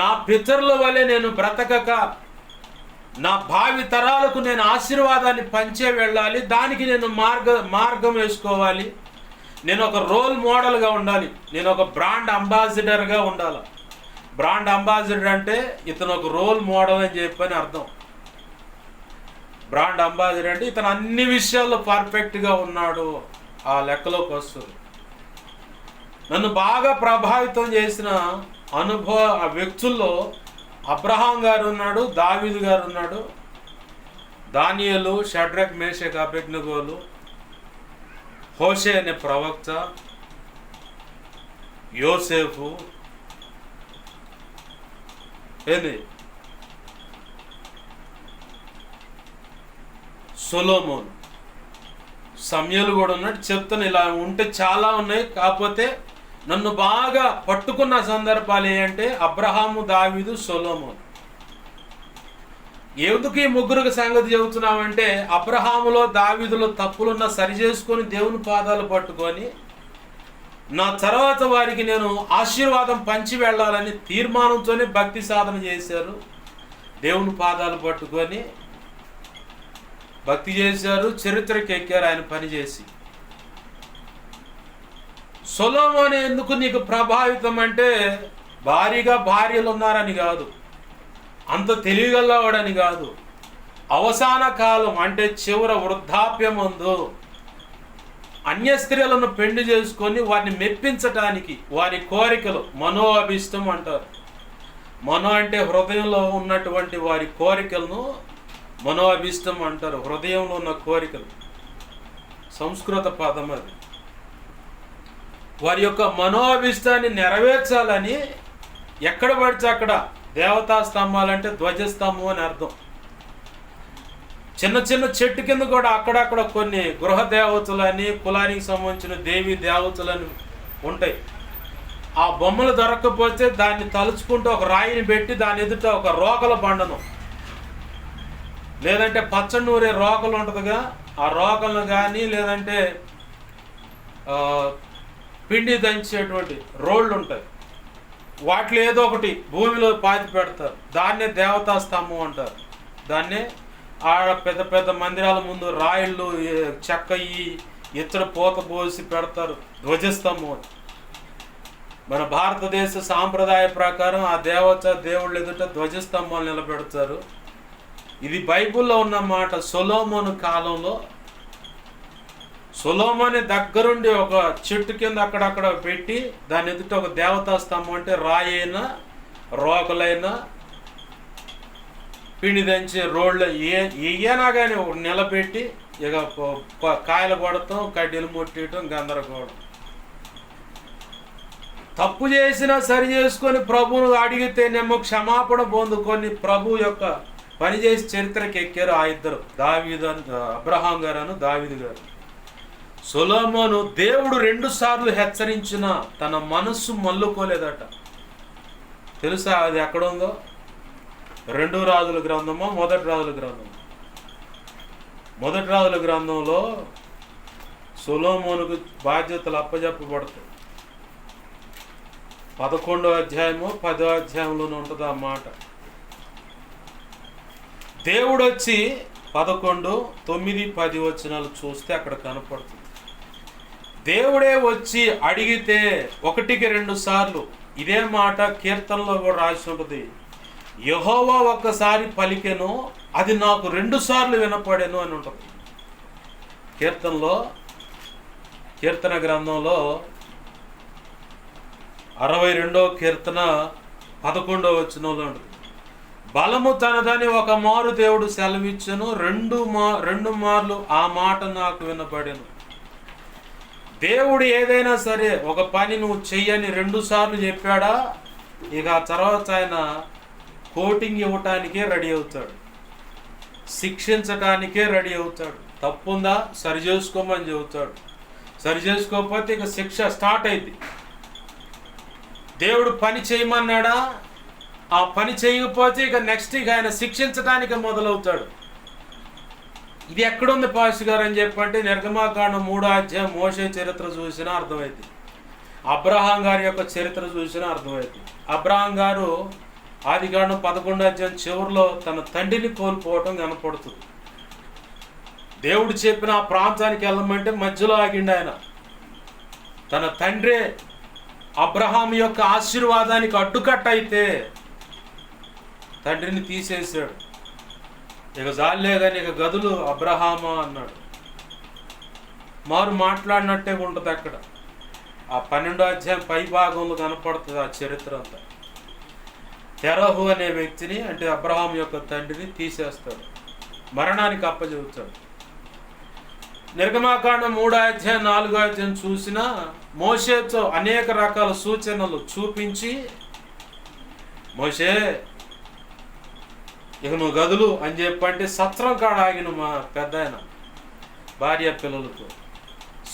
నా పితరుల వలె నేను బ్రతకక నా భావి తరాలకు నేను ఆశీర్వాదాన్ని పంచే వెళ్ళాలి, దానికి నేను మార్గం వేసుకోవాలి, నేను ఒక రోల్ మోడల్గా ఉండాలి, నేను ఒక బ్రాండ్ అంబాసిడర్గా ఉండాలి. బ్రాండ్ అంబాసిడర్ అంటే ఇతను ఒక రోల్ మోడల్ అని చెప్పని అర్థం. బ్రాండ్ అంబాసిడర్ అంటే ఇతను అన్ని విషయాల్లో పర్ఫెక్ట్గా ఉన్నాడు, ఆ లెక్కలోకి వస్తుంది. నన్ను బాగా ప్రభావితం చేసిన ఆ వ్యక్తుల్లో అబ్రహాం గారు ఉన్నాడు, దావీదు గారు ఉన్నాడు, దానియేలు, షడ్రక్, మేషక్, అబేద్నెగోలు, హోషే అనే ప్రవక్త, యోసేఫు, సొలొమోను, సమయలు కూడా ఉన్నాడు. చెప్తాను, ఇలా ఉంటే చాలా ఉన్నాయి. కాకపోతే నన్ను బాగా పట్టుకున్న సందర్భాలు ఏంటంటే అబ్రహాము, దావీదు, సొలొమోను. ఎందుకు ఈ ముగ్గురికి సంగతి చెబుతున్నామంటే, అబ్రహాములో దావీదులో తప్పులున్న సరి చేసుకొని దేవుని పాదాలు పట్టుకొని నా తర్వాత వారికి నేను ఆశీర్వాదం పంచి వెళ్ళాలని తీర్మానంతోనే భక్తి సాధన చేశారు. దేవుని పాదాలు పట్టుకొని భక్తి చేశారు, చరిత్రకి ఎక్కారు ఆయన పని చేసి. సొలొమోను ఎందుకు నీకు ప్రభావితం అంటే, భారీగా భార్యలు ఉన్నారని కాదు, అంత తెలివిగలవాడని కాదు, అవసాన కాలం అంటే చివర వృద్ధాప్యమందు అన్య స్త్రీలను పెళ్లి చేసుకొని వారిని మెప్పించటానికి వారి కోరికలు, మనోఅభిష్టం అంటారు. మనో అంటే హృదయంలో ఉన్నటువంటి వారి కోరికలను మనోఅభిష్టం అంటారు. హృదయంలో ఉన్న కోరికలు సంస్కృత పదం అది. వారి యొక్క మనోఅభిష్టాన్ని నెరవేర్చాలని ఎక్కడ పడితే అక్కడ దేవతా స్తంభాలంటే ధ్వజస్తంభం అని అర్థం. చిన్న చిన్న చెట్టు కింద కూడా అక్కడక్కడ కొన్ని గృహ దేవతలని, కులానికి సంబంధించిన దేవి దేవతలని ఉంటాయి. ఆ బొమ్మలు దొరకకపోతే దాన్ని తలుచుకుంటూ ఒక రాయిని పెట్టి దాని ఎదుట ఒక రోకల బండను, లేదంటే పచ్చడి నూరే రోకలు ఉంటుందిగా, ఆ రోకలను కానీ లేదంటే పిండి దంచేటువంటి రోళ్ళు ఉంటాయి, వాటిలో ఏదో ఒకటి భూమిలో పాతి పెడతారు. దాన్నే దేవతా స్తంభం అంటారు. దాన్నే ఆడ పెద్ద పెద్ద మందిరాల ముందు రాయిళ్ళు చెక్క ఇత్తడి పూత పోసి పెడతారు, ధ్వజస్తంభం. మన భారతదేశ సాంప్రదాయ ప్రకారం ఆ దేవుళ్ళ ఎదుట ధ్వజస్తంభాలు నిలబెడతారు. ఇది బైబిల్లో ఉన్న మాట. సొలొమోను కాలంలో సొలొమోను దగ్గరుండి ఒక చెట్టు కింద అక్కడక్కడ పెట్టి దాని ఎదుట ఒక దేవతా స్తంభం అంటే రాయైనా రోకలైనా పిండి దంచి రోళ్ళు ఏయైనా కానీ నిలబెట్టి ఇక కాయలు కొడతాం, కడ్డీలు ముట్టడం, గందరగోళం. తప్పు చేసినా సరి చేసుకొని ప్రభువును అడిగితేనేమో క్షమాపణ పొందుకొని ప్రభు యొక్క పనిచేసి చరిత్రకి ఎక్కారు ఆ ఇద్దరు, అబ్రహాం గారు, దావీదు గారు. సొలొమోను దేవుడు 2 సార్లు హెచ్చరించిన తన మనస్సు మల్లుకోలేదట. తెలుసా అది ఎక్కడ ఉందో? 2 రాజుల గ్రంథమో 1 రాజుల గ్రంథం? 1 రాజుల గ్రంథంలో సొలొమోనుకు బాధ్యతలు అప్పజెప్పబడతాయి. 11వ అధ్యాయము 10వ అధ్యాయంలోనే ఉంటుంది ఆ మాట. దేవుడు వచ్చి 11, 9, 10 వచనాలు చూస్తే అక్కడ కనపడుతుంది. దేవుడే వచ్చి అడిగితే 1కి 2 సార్లు ఇదే మాట కీర్తనలో కూడా రాసి ఉంటుంది. యెహోవా ఒక్కసారి పలికెను, అది నాకు 2 సార్లు వినపడెను అని ఉంటుంది కీర్తనలో. కీర్తన గ్రంథంలో 62వ కీర్తన 11వ వచనంలో ఉంటుంది. బలము తనదని ఒక మారు దేవుడు సెలవిచ్చెను, రెండు మార్లు ఆ మాట నాకు వినబడెను. దేవుడు ఏదైనా సరే ఒక పని నువ్వు చెయ్యని 2 సార్లు చెప్పాడా, ఇక తర్వాత ఆయన కోటింగ్ ఇవ్వటానికే రెడీ అవుతాడు, శిక్షించటానికే రెడీ అవుతాడు. తప్పుందా సరి చేసుకోమని చెబుతాడు. సరి చేసుకోకపోతే ఇక శిక్ష స్టార్ట్ అయింది. దేవుడు పని చేయమన్నాడా, ఆ పని చేయకపోతే ఇక నెక్స్ట్ ఇక ఆయన శిక్షించడానికి మొదలవుతాడు. ఇది ఎక్కడుంది పాస్ గారు అని చెప్పంటే నిర్గమాకాండం 3వ అధ్యాయం మోషే చరిత్ర చూసినా అర్థమైంది, అబ్రహాం గారి యొక్క చరిత్ర చూసినా అర్థమైంది. అబ్రహాం గారు ఆదికాండం 11వ అధ్యాయం చివరిలో తన తండ్రిని కోల్పోవటం కనపడుతుంది. దేవుడు చెప్పిన ఆ ప్రాంతానికి వెళ్ళమంటే మధ్యలో ఆగిండు ఆయన. తన తండ్రి అబ్రహాం యొక్క ఆశీర్వాదానికి అడ్డుకట్ట అయితే తండ్రిని తీసేసాడు. ఇక జాలే కానీ ఇక గదులు అబ్రహామా అన్నాడు. మారు మాట్లాడినట్టే ఉంటుంది అక్కడ. ఆ 12వ అధ్యాయం పై భాగంలో కనపడుతుంది ఆ చరిత్ర అంతా. తెరహు అనే వ్యక్తిని, అంటే అబ్రహాం యొక్క తండ్రిని తీసేస్తాడు, మరణానికి అప్పచెబుతాడు. నిర్గమాకాండం 3వ అధ్యాయం 4వ అధ్యాయం చూసినా మోషేతో అనేక రకాల సూచనలు చూపించి, మోషే ఇక నువ్వు గదులు అని చెప్పంటే సత్రం కాడ ఆగిన మా పెద్ద ఆయన భార్య పిల్లలతో.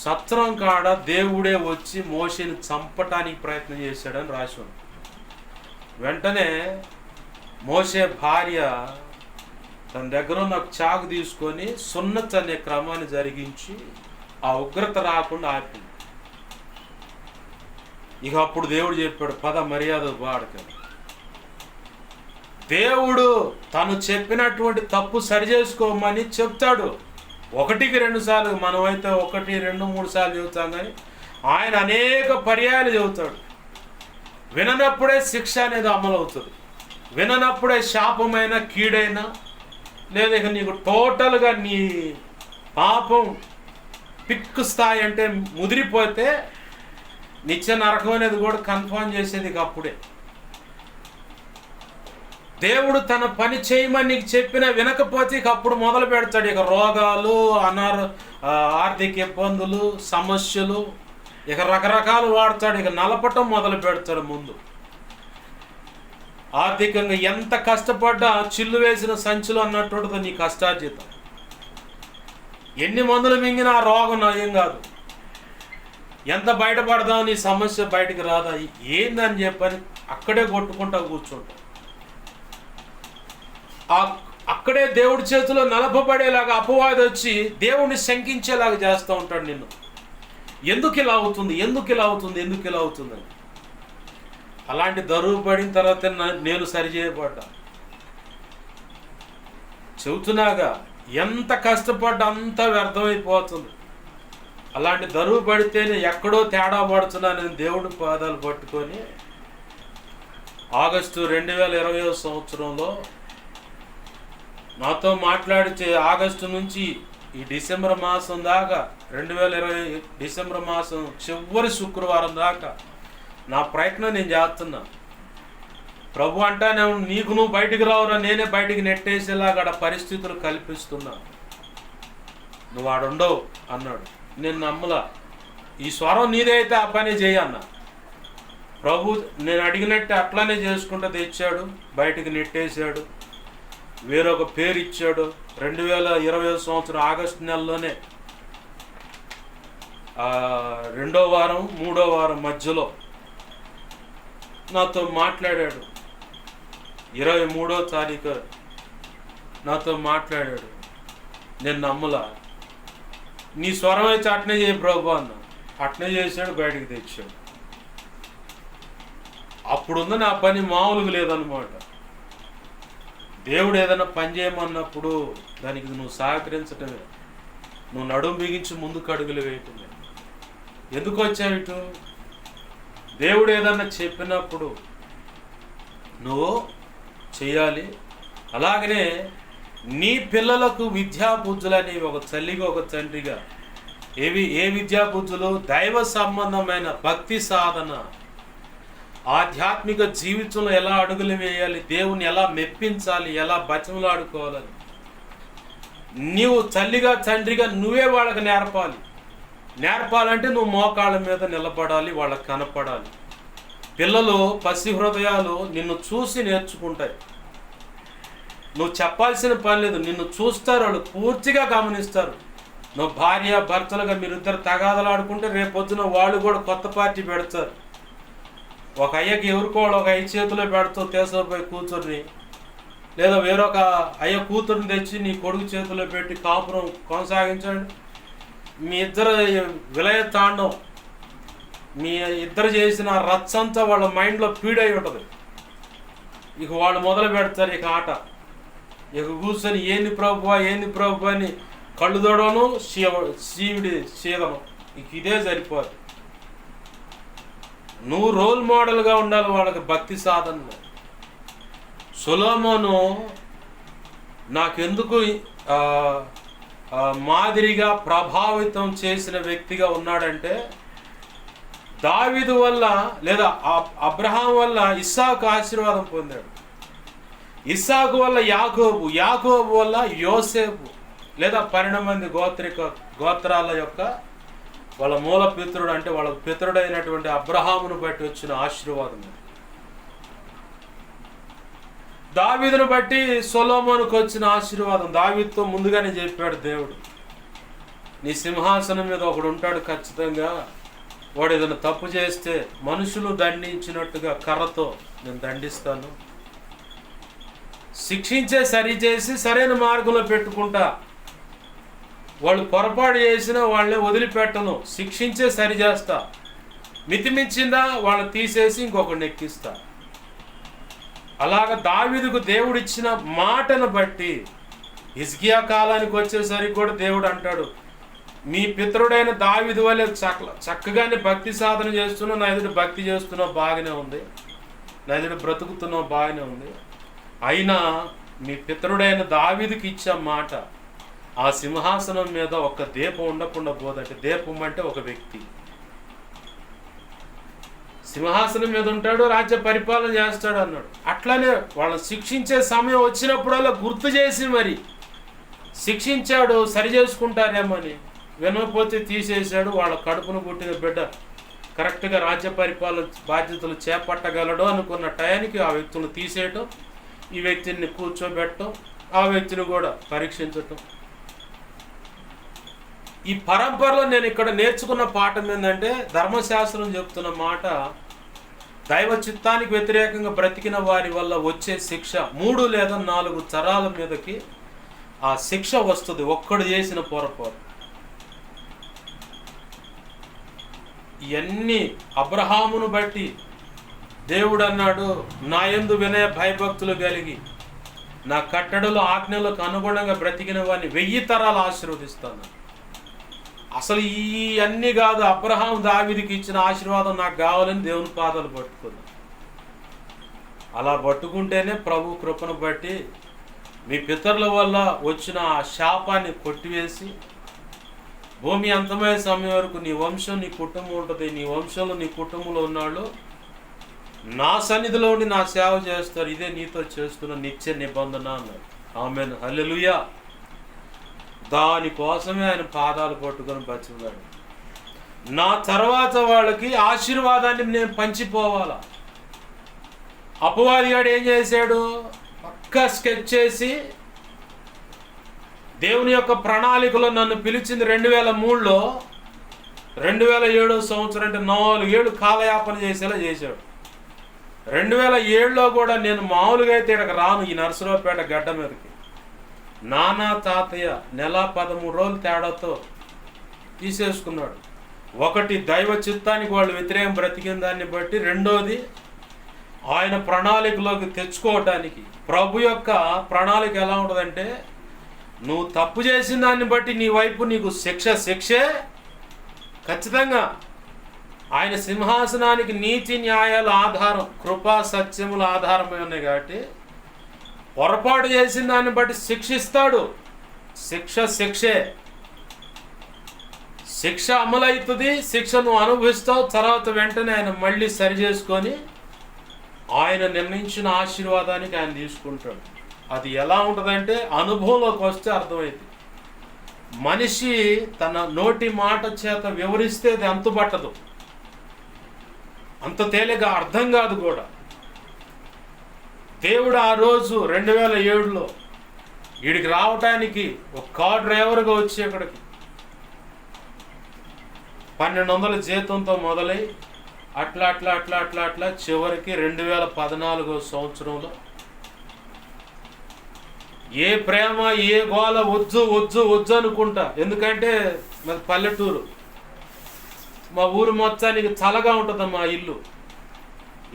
సత్రం కాడ దేవుడే వచ్చి మోషేని చంపటానికి ప్రయత్నం చేశాడని రాసి ఉంది. వెంటనే మోషే భార్య తన దగ్గర ఉన్న చాకు తీసుకొని సున్నత్ అనే క్రమాన్ని జరిగించి ఆ ఉగ్రత రాకుండా ఆపింది. ఇక అప్పుడు దేవుడు చెప్పాడు, పద మర్యాద వాడక. దేవుడు తను చెప్పినటువంటి తప్పు సరి చేసుకోమని చెప్తాడు. 1కి 2 సార్లు, మనమైతే 1, 2, 3 సార్లు చెబుతాం, కానీ ఆయన అనేక పర్యాయాలు చెబుతాడు. విననప్పుడే శిక్ష అనేది అమలవుతుంది. విననప్పుడే శాపమైన కీడైనా, లేదా ఇక నీకు టోటల్గా నీ పాపం పిక్ స్థాయి అంటే ముదిరిపోతే నిత్య నరకం అనేది కూడా కన్ఫర్మ్ చేసేది ఇక అప్పుడే. దేవుడు తన పని చేయమని నీకు చెప్పినా వినకపోతే ఇక అప్పుడు మొదలు పెడతాడు. ఇక రోగాలు, ఆర్థిక ఇబ్బందులు, సమస్యలు, ఇక రకరకాలు వాడతాడు. ఇక నలపటం మొదలు పెడతాడు. ముందు ఆర్థికంగా ఎంత కష్టపడ్డా చిల్లు వేసిన సంచులు అన్నట్టు నీ కష్టార్జితం. ఎన్ని మందులు మింగినా ఆ రోగం నయం కాదు. ఎంత బయటపడదాం నీ సమస్య బయటికి రాదా, ఏందని చెప్పని అక్కడే కొట్టుకుంటా కూర్చుంటా. అక్కడే దేవుడి చేతిలో నలపబడేలాగా అపవాది వచ్చి దేవుడిని శంకించేలాగా చేస్తూ ఉంటాడు నిన్ను. ఎందుకు ఇలా అవుతుంది, ఎందుకు ఇలా అవుతుంది, ఎందుకు ఇలా అవుతుందని. అలాంటి దరువు పడిన తర్వాత నేను సరిచేయబడ్డా. చెబుతున్నాగా ఎంత కష్టపడ్డా అంత వ్యర్థమైపోతుంది. అలాంటి దరువు పడితేనే ఎక్కడో తేడా పడుతున్నా నేను దేవుడి పాదాలు పట్టుకొని ఆగస్టు 2020 సంవత్సరంలో నాతో మాట్లాడితే ఆగస్టు నుంచి ఈ డిసెంబర్ మాసం దాకా 2020 డిసెంబర్ మాసం చివరి శుక్రవారం దాకా నా ప్రయత్నం నేను చేస్తున్నా. ప్రభు అంటానే నీకు నువ్వు బయటికి రావురా, నేనే బయటికి నెట్టేసేలాగా పరిస్థితులు కల్పిస్తున్నా, నువ్వు ఆడుండవు అన్నాడు. నేను నమ్మలా. ఈ స్వరం నీదే అయితే ఆ పని చేయన్నా. ప్రభు నేను అడిగినట్టు అట్లానే చేసుకుంటూ తెచ్చాడు, బయటికి నెట్టేశాడు, వేరొక పేరు ఇచ్చాడు. 2020 సంవత్సరం ఆగస్టు నెలలోనే 2వ వారం 3వ వారం మధ్యలో నాతో మాట్లాడాడు. 23వ తారీఖు నాతో మాట్లాడాడు. నేను నమ్మలా. నీ స్వరం అయితే అట్నే చేయి ప్రభు అన్న. అట్నే చేశాడు, బయటికి తెచ్చాడు. అప్పుడుంది నా పని మామూలుగా లేదన్నమాట. దేవుడు ఏదైనా పని చేయమన్నప్పుడు దానికి నువ్వు సహకరించటమే, నువ్వు నడుము బిగించి ముందుకు అడుగులు వేయటమే. ఎందుకు వచ్చావు ఇటు? దేవుడు ఏదన్నా చెప్పినప్పుడు నువ్వు చేయాలి. అలాగనే నీ పిల్లలకు విద్యాబుద్ధులని ఒక తల్లిగా ఒక తండ్రిగా ఏ విద్యాబుద్ధులు? దైవ సంబంధమైన భక్తి సాధన, ఆధ్యాత్మిక జీవితంలో ఎలా అడుగులు వేయాలి, దేవుని ఎలా మెప్పించాలి, ఎలా బతిమలాడుకోవాలని నీవు తల్లిగా తండ్రిగా నువ్వే వాళ్ళకి నేర్పాలంటే నువ్వు మోకాళ్ళ మీద నిలబడాలి, వాళ్ళకి కనపడాలి. పిల్లలు పసి హృదయాలు నిన్ను చూసి నేర్చుకుంటాయి. నువ్వు చెప్పాల్సిన పని లేదు, నిన్ను చూస్తారు, వాళ్ళు పూర్తిగా గమనిస్తారు. నువ్వు భార్య భర్తలుగా మీరిద్దరు తగాదలాడుకుంటే రేపొద్దున వాళ్ళు కూడా కొత్త పార్టీ పెడతారు. ఒక అయ్యకి ఎవరికోళ్ళు ఒక అయ్య చేతిలో పెడతావు తీసుకుపోయి కూతుర్ని, లేదా వేరొక అయ్య కూతుర్ని తెచ్చి నీ కొడుకు చేతిలో పెట్టి కాపురం కొనసాగించండి. మీ ఇద్దరు విలయ తాండం, మీ ఇద్దరు చేసిన రచ్చంతా వాళ్ళ మైండ్లో ఫీడ్ అయి ఉంటుంది. ఇక వాళ్ళు మొదలు పెడతారు ఇక ఆట. ఇక కూర్చొని ఏంది ప్రభు అని కళ్ళు దొడవను, శివుడి శీదనం, ఇక ఇదే సరిపోదు. నువ్వు రోల్ మోడల్గా ఉండాలి వాళ్ళకి భక్తి సాధనలో. సొలొమోను నాకెందుకు మాదిరిగా ప్రభావితం చేసిన వ్యక్తిగా ఉన్నాడంటే, దావీదు వల్ల లేదా అబ్రహాం వల్ల ఇస్సాకు ఆశీర్వాదం పొందాడు. ఇస్సాకు వల్ల యాకోబు వల్ల యోసేపు, లేదా 12 మంది గోత్రాల యొక్క వాళ్ళ మూల పితరుడు అంటే వాళ్ళ పితరుడైనటువంటి అబ్రహామును బట్టి వచ్చిన ఆశీర్వాదం. దావీదును బట్టి సొలొమోనుకు వచ్చిన ఆశీర్వాదం. దావీదుతో ముందుగానే చెప్పాడు దేవుడు, నీ సింహాసనం మీద ఒకడు ఉంటాడు ఖచ్చితంగా, వాడు ఏదైనా తప్పు చేస్తే మనుషులు దండించినట్టుగా కర్రతో నేను దండిస్తాను, శిక్షించే సరిచేసి సరైన మార్గంలో పెట్టుకుంటా, వాళ్ళు పొరపాటు చేసినా వాళ్ళని వదిలిపెట్టను, శిక్షించే సరి చేస్తా, మితిమించిందా వాళ్ళని తీసేసి ఇంకొకరిని ఎక్కిస్తా. అలాగ దావీదుకు దేవుడిచ్చిన మాటను బట్టి హిజ్కియా కాలానికి వచ్చేసరికి కూడా దేవుడు అంటాడు, మీ పితరుడైన దావీదు వల్లే చక్కగానే భక్తి సాధన చేస్తున్నావు, నా ఎదుటి భక్తి చేస్తున్నావు బాగానే ఉంది, నా ఎదుటి బ్రతుకుతున్నావు బాగానే ఉంది, అయినా మీ పితరుడైన దావీదుకి ఇచ్చే మాట, ఆ సింహాసనం మీద ఒక్క దీపం ఉండకుండా పోదంటే, దీపం అంటే ఒక వ్యక్తి సింహాసనం మీద ఉంటాడు, రాజ్య పరిపాలన చేస్తాడు అన్నాడు. అట్లానే వాళ్ళని శిక్షించే సమయం వచ్చినప్పుడల్లా గుర్తు చేసి మరి శిక్షించాడు, సరి చేసుకుంటారేమని. వినకపోతే తీసేశాడు. వాళ్ళ కడుపును పుట్టిన బిడ్డ కరెక్ట్గా రాజ్య పరిపాలన బాధ్యతలు చేపట్టగలడు అనుకున్న టయానికి ఆ వ్యక్తులను తీసేయటం, ఈ వ్యక్తిని కూర్చోబెట్టడం, ఆ వ్యక్తిని కూడా పరీక్షించటం. ఈ పరంపరలో నేను ఇక్కడ నేర్చుకున్న పాఠం ఏంటంటే, ధర్మశాస్త్రం చెప్తున్న మాట, దైవ చిత్తానికి వ్యతిరేకంగా బ్రతికిన వారి వల్ల వచ్చే శిక్ష 3 లేదా 4 తరాల మీదకి ఆ శిక్ష వస్తుంది, ఒక్కడు చేసిన పొరపాటు. ఇవన్నీ అబ్రహామును బట్టి దేవుడు అన్నాడు, నా యందు వినయ భయభక్తులు కలిగి నా కట్టడలు ఆజ్ఞలకు అనుగుణంగా బ్రతికిన వారిని 1000 తరాలు ఆశీర్వదిస్తాను. అసలు ఈ అన్నీ కాదు, అబ్రహాం దావీదుకి ఇచ్చిన ఆశీర్వాదం నాకు కావాలని దేవుని పాదాలు పట్టుకున్నాను. అలా పట్టుకుంటేనే ప్రభు కృపను బట్టి మీ పితరుల వల్ల వచ్చిన ఆ శాపాన్ని కొట్టివేసి, భూమి అంతమయ్యే సమయం వరకు నీ వంశం నీ కుటుంబం ఉంటుంది, నీ వంశంలో నీ కుటుంబంలో ఉన్నాళ్ళు నా సన్నిధిలో ఉండి నా సేవ చేస్తారు, ఇదే నీతో చేస్తున్న నిత్య నిబంధన అన్నాడు. ఆమేన్, హల్లెలూయా. దానికోసమే ఆయన పాదాలు పట్టుకొని బతికాడు. నా తర్వాత వాళ్ళకి ఆశీర్వాదాన్ని నేను పంచిపోవాలా. అపవాదిగాడు ఏం చేశాడు, పక్కా స్కెచ్ చేసి దేవుని యొక్క ప్రణాళికలో నన్ను పిలిచింది 2003లో, 2007 సంవత్సరం అంటే 4 ఏళ్ళు కాలయాపన చేసేలా చేశాడు. 2007లో కూడా నేను మామూలుగా అయితే ఇక్కడికి రాను, ఈ నరసరావుపేట గడ్డ మీదకి. నానా తాతయ్య నెల 13 రోజులు తేడాతో తీసేసుకున్నాడు. ఒకటి, దైవ చిత్తానికి వాళ్ళు వ్యతిరేకం బ్రతికిన దాన్ని బట్టి, రెండోది ఆయన ప్రణాళికలోకి తెచ్చుకోవటానికి. ప్రభు యొక్క ప్రణాళిక ఎలా ఉంటుందంటే, నువ్వు తప్పు చేసిన దాన్ని బట్టి నీ వైపు నీకు శిక్షే ఖచ్చితంగా. ఆయన సింహాసనానికి నీతి న్యాయాల ఆధారం, కృపా సత్యముల ఆధారమై ఉన్నాయి కాబట్టి పొరపాటు చేసిన దాన్ని బట్టి శిక్షిస్తాడు. శిక్ష అమలవుతుంది, శిక్ష నువ్వు అనుభవిస్తావు. తర్వాత వెంటనే ఆయన మళ్ళీ సరి చేసుకొని ఆయన నిర్ణయించిన ఆశీర్వాదానికి ఆయన తీసుకుంటాడు. అది ఎలా ఉంటుందంటే అనుభవంలోకి వస్తే అర్థమైంది. మనిషి తన నోటి మాట చేత వివరిస్తే అది అంతుబట్టదు, అంత తేలిగా అర్థం కాదు కూడా. దేవుడు ఆ రోజు 2007లో వీడికి రావటానికి ఒక కార్ డ్రైవర్గా వచ్చి అక్కడికి 1200 జీతంతో మొదలై అట్లా అట్లా అట్లా అట్లా అట్లా చివరికి 2014 సంవత్సరంలో ఏ ప్రేమ ఏ గోల వద్దు వద్దు వద్దు అనుకుంటా. ఎందుకంటే మరి పల్లెటూరు, మా ఊరు మొత్తానికి చల్లగా ఉంటుంది మా ఇల్లు.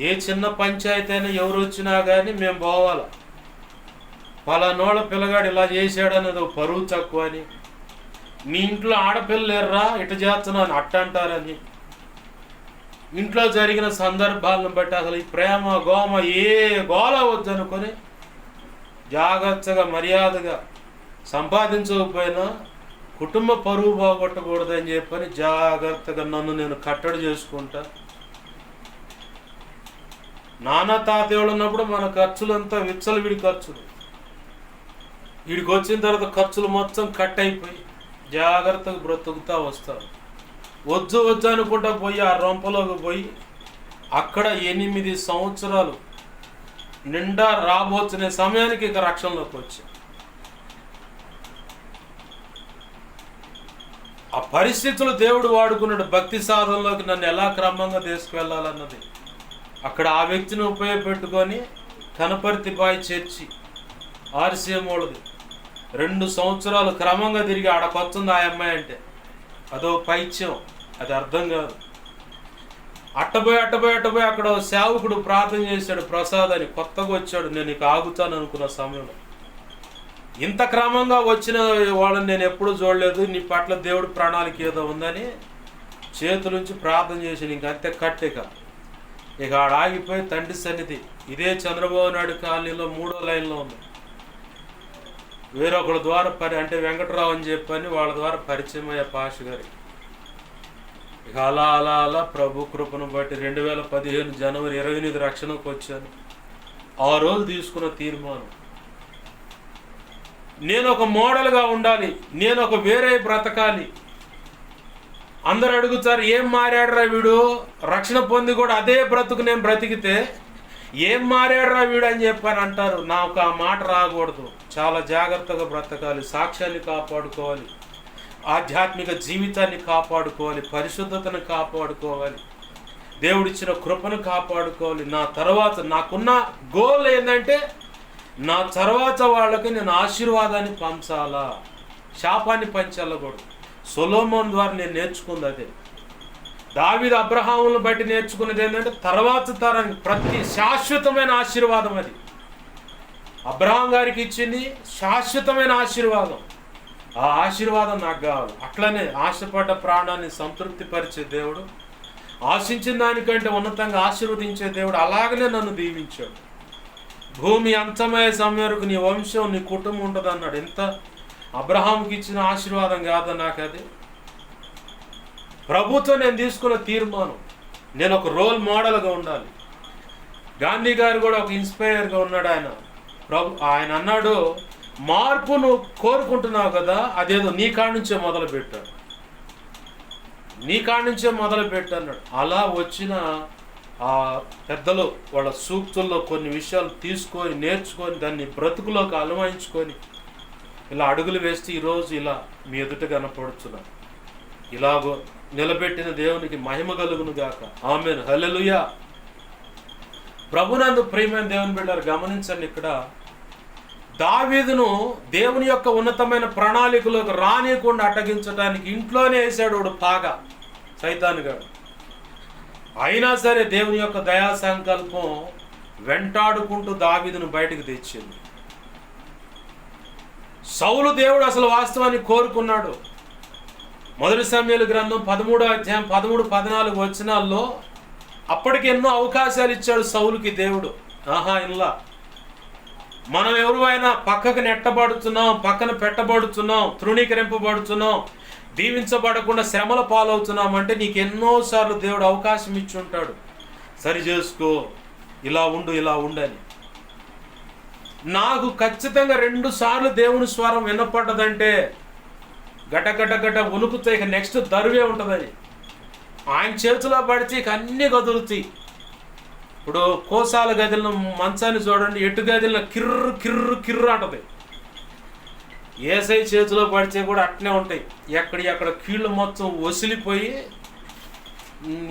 ఏ చిన్న పంచాయతీ అయినా ఎవరు వచ్చినా కానీ మేము పోవాలి. పలానోళ్ళ పిల్లగాడు ఇలా చేశాడనేది పరువు తక్కువ అని, మీ ఇంట్లో ఆడపిల్లలు ఎర్రా ఇటు చేస్తున్నా అని అట్ట అంటారని, ఇంట్లో జరిగిన సందర్భాలను బట్టి అసలు ఈ ప్రేమ గోమ ఏ గోల వద్దు అనుకొని జాగ్రత్తగా మర్యాదగా సంపాదించకపోయినా కుటుంబ పరువు పోగొట్టకూడదని చెప్పని జాగ్రత్తగా నన్ను నేను కట్టడి చేసుకుంటా. నాన్న తాతయ్యలు ఉన్నప్పుడు మన ఖర్చులంతా విచ్చలవిడి ఖర్చులు, వీడికి వచ్చిన తర్వాత ఖర్చులు మొత్తం కట్ అయిపోయి జాగ్రత్తగా బ్రతుకుతా వస్తారు. వద్దు వద్దు అనుకుంటా పోయి ఆ రొంపలోకి పోయి అక్కడ 8 సంవత్సరాలు నిండా రాబోతున్న సమయానికి ఇక రక్షణలోకి వచ్చా. ఆ పరిస్థితులు దేవుడు వాడుకున్నాడు భక్తి సాధనలోకి నన్ను ఎలా క్రమంగా తీసుకువెళ్ళాలన్నది. అక్కడ ఆ వ్యక్తిని ఉపయోగపెట్టుకొని కనపర్తి బాయ్ చర్చి RCM వాళ్ళది 2 సంవత్సరాలు క్రమంగా తిరిగి ఆడకొచ్చింది ఆ అమ్మాయి అంటే అదో పైత్యం, అది అర్థం కాదు. అట్టబోయి అక్కడ సేవకుడు ప్రార్థన చేశాడు, ప్రసాద్ అని కొత్తగా వచ్చాడు. నేను ఇక ఆగుతాను అనుకున్న సమయంలో ఇంత క్రమంగా వచ్చిన వాళ్ళని నేను ఎప్పుడూ చూడలేదు. నీ పట్ల దేవుడు ప్రణాళిక ఏదో ఉందని చేతులుంచి ప్రార్థన చేసి ఇంకంతే కట్టేక ఇక ఆడ ఆగిపోయి తండ్రి సన్నిధి ఇదే చంద్రబాబు నాయుడు కాలనీలో 3వ లైన్లో ఉంది. వేరొకళ్ళ ద్వారా అంటే వెంకటరావు అని చెప్పని వాళ్ళ ద్వారా పరిచయం అయ్యే పాష గారికి. ఇక అలా అలా అలా ప్రభు కృపను బట్టి 2015 జనవరి 28 రక్షణకు వచ్చాను. ఆ రోజు తీసుకున్న తీర్మానం, నేను ఒక మోడల్గా ఉండాలి, నేను ఒక వేరే బ్రతకాలి. అందరు అడుగుతారు ఏం మారాడరా వీడు, రక్షణ పొంది కూడా అదే బ్రతుకు నేను బ్రతికితే ఏం మారాడరా వీడు అని చెప్పని అంటారు. నాకు ఆ మాట రాకూడదు. చాలా జాగ్రత్తగా బ్రతకాలి, సాక్ష్యాన్ని కాపాడుకోవాలి, ఆధ్యాత్మిక జీవితాన్ని కాపాడుకోవాలి, పరిశుద్ధతను కాపాడుకోవాలి, దేవుడిచ్చిన కృపను కాపాడుకోవాలి. నా తర్వాత నాకున్న గోల్ ఏంటంటే నా తర్వాత వాళ్ళకి నేను ఆశీర్వాదాన్ని పంచాలా, శాపాన్ని పంచాలకూడదు. సొలొమోన్ ద్వారా నేను నేర్చుకుంది అదే. దావీదు అబ్రహాములను బట్టి నేర్చుకున్నది ఏంటంటే తర్వాత తరానికి ప్రతి శాశ్వతమైన ఆశీర్వాదం అది. అబ్రహాం గారికి ఇచ్చింది శాశ్వతమైన ఆశీర్వాదం. ఆ ఆశీర్వాదం నాకు కావాలి. అట్లనే ఆశపడ్డ ప్రాణాన్ని సంతృప్తిపరిచే దేవుడు, ఆశించిన దానికంటే ఉన్నతంగా ఆశీర్వదించే దేవుడు అలాగనే నన్ను దీవించాడు. భూమి అంతమయ్యే సమయం వరకు నీ వంశం నీ కుటుంబం ఉంటుంది అన్నాడు. ఎంత అబ్రహాంకి ఇచ్చిన ఆశీర్వాదం కాదా నాకు అది. ప్రభుత్వం నేను తీసుకున్న తీర్మానం, నేను ఒక రోల్ మోడల్గా ఉండాలి. గాంధీ గారు కూడా ఒక ఇన్స్పైర్గా ఉన్నాడు. ఆయన అన్నాడు, మార్పు నువ్వు కోరుకుంటున్నావు కదా, అదేదో నీ కాడ నుంచే మొదలుపెట్టాడు, నీ కాడ నుంచే మొదలుపెట్టన్నాడు. అలా వచ్చిన ఆ పెద్దలు వాళ్ళ సూక్తుల్లో కొన్ని విషయాలు తీసుకొని నేర్చుకొని దాన్ని బ్రతుకులోకి అలవాయించుకొని ఇలా అడుగులు వేస్తే ఈరోజు ఇలా మీ ఎదుట కనపడుచున్నా. ఇలాగో నిలబెట్టిన దేవునికి మహిమ కలుగును గాక. ఆమేన్, హల్లెలూయా. ప్రభునందు ప్రియమైన దేవుని బిడ్డలారా, గమనించండి, ఇక్కడ దావీదును దేవుని యొక్క ఉన్నతమైన ప్రణాళికలోకి రానియకుండా అడ్డగించడానికి ఇంట్లోనే వేసాడు వాడు పాగా, సైతాను గాడు. అయినా సరే దేవుని యొక్క దయా సంకల్పం వెంటాడుకుంటూ దావీదును బయటకు తెచ్చింది. సౌలు దేవుడు అసలు వాస్తవాన్ని కోరుకున్నాడు. 1 సమూయేలు గ్రంథం 13వ అధ్యాయం 13-14 వచనాల్లో అప్పటికి ఎన్నో అవకాశాలు ఇచ్చాడు సౌలుకి దేవుడు. ఇలా మనం ఎవరైనా పక్కకు నెట్టబడుతున్నాం, పక్కన పెట్టబడుతున్నాం, తృణీకరింపబడుతున్నాం, దీవించబడకుండా శ్రమల పాలవుతున్నాం అంటే నీకు ఎన్నోసార్లు దేవుడు అవకాశం ఇచ్చి ఉంటాడు. సరి చేసుకో, ఇలా ఉండు ఇలా ఉండని. నాకు ఖచ్చితంగా 2 సార్లు దేవుని స్వరం వినపడ్డదంటే గట గట గట ఉనుకుతాయి. ఇక నెక్స్ట్ దరువే ఉంటుందని. ఆయన చేతిలో పడితే ఇక అన్నీ కదులుతాయి. ఇప్పుడు కోసాల గదిలో మంచాన్ని చూడండి, ఎటు గదిలో కిర్రు కిర్రు కిర్రు అంటది. ఏసై చేతిలో పడితే కూడా అట్నే ఉంటాయి. ఎక్కడ కీళ్ళు మొత్తం వసిలిపోయి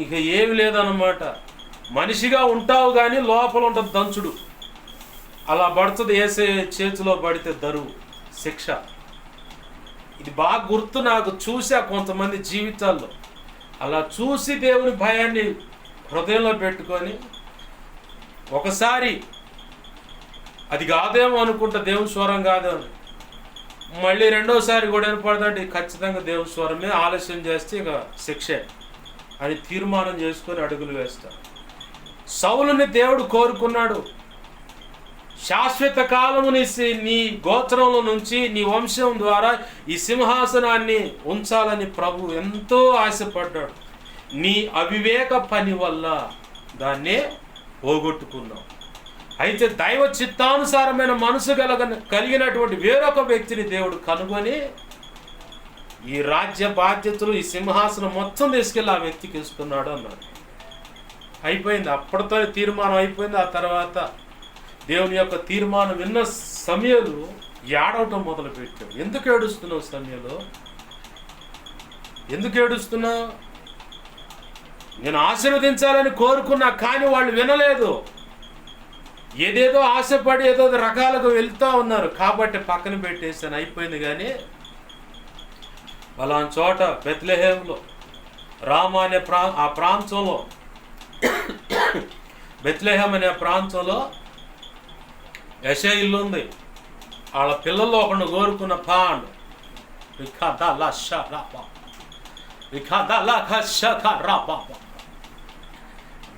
ఇక ఏమి లేదన్నమాట. మనిషిగా ఉంటావు కానీ లోపల ఉంటుంది దంచుడు. అలా పడుతుంది ఏసై చేతిలో పడితే దరువు, శిక్ష. ఇది బాగా గుర్తు నాకు. చూసా కొంతమంది జీవితాల్లో. అలా చూసి దేవుని భయాన్ని హృదయంలో పెట్టుకొని ఒకసారి అది కాదేమో అనుకుంటా, దేవుని స్వరం కాదేమో, మళ్ళీ రెండోసారి కూడా వినపడదంటే ఖచ్చితంగా దేవుని స్వరమే. ఆలస్యం చేస్తే ఇక శిక్షే అని తీర్మానం చేసుకొని అడుగులు వేస్తాడు. సౌలుని దేవుడు కోరుకున్నాడు. శాశ్వత కాలము నీ గోత్రంలో నుంచి, నీ వంశం ద్వారా ఈ సింహాసనాన్ని ఉంచాలని ప్రభు ఎంతో ఆశపడ్డాడు. నీ అవివేక పని వల్ల దాన్నే పోగొట్టుకున్నావు. అయితే దైవ చిత్తానుసారమైన మనసు కలిగినటువంటి వేరొక వ్యక్తిని దేవుడు కనుగొని ఈ రాజ్య బాధ్యతలు, ఈ సింహాసనం మొత్తం తీసుకెళ్ళి ఆ వ్యక్తికి ఇస్తున్నాడు అన్నాడు. అయిపోయింది. అప్పటితో తీర్మానం అయిపోయింది. ఆ తర్వాత దేవుని యొక్క తీర్మానం విన్న సమయంలో ఏడవటం మొదలుపెట్టాడు. ఎందుకు ఏడుస్తున్నావు సమయంలో? ఎందుకు ఏడుస్తున్నావు? నేను ఆశీర్వదించాలని కోరుకున్నా కానీ వాళ్ళు వినలేదు. ఏదేదో ఆశపడి ఏదో రకాలుగా వెళ్తూ ఉన్నారు కాబట్టి పక్కన పెట్టేసాను. అయిపోయింది. కానీ అలాంటి చోట బెత్లెహేంలో రామా అనే ఆ ప్రాంతంలో, బెత్లెహేం అనే ప్రాంతంలో యెషయా ఇల్లు ఉంది. వాళ్ళ పిల్లల్లో ఒకడు కోరుకున్న పాండు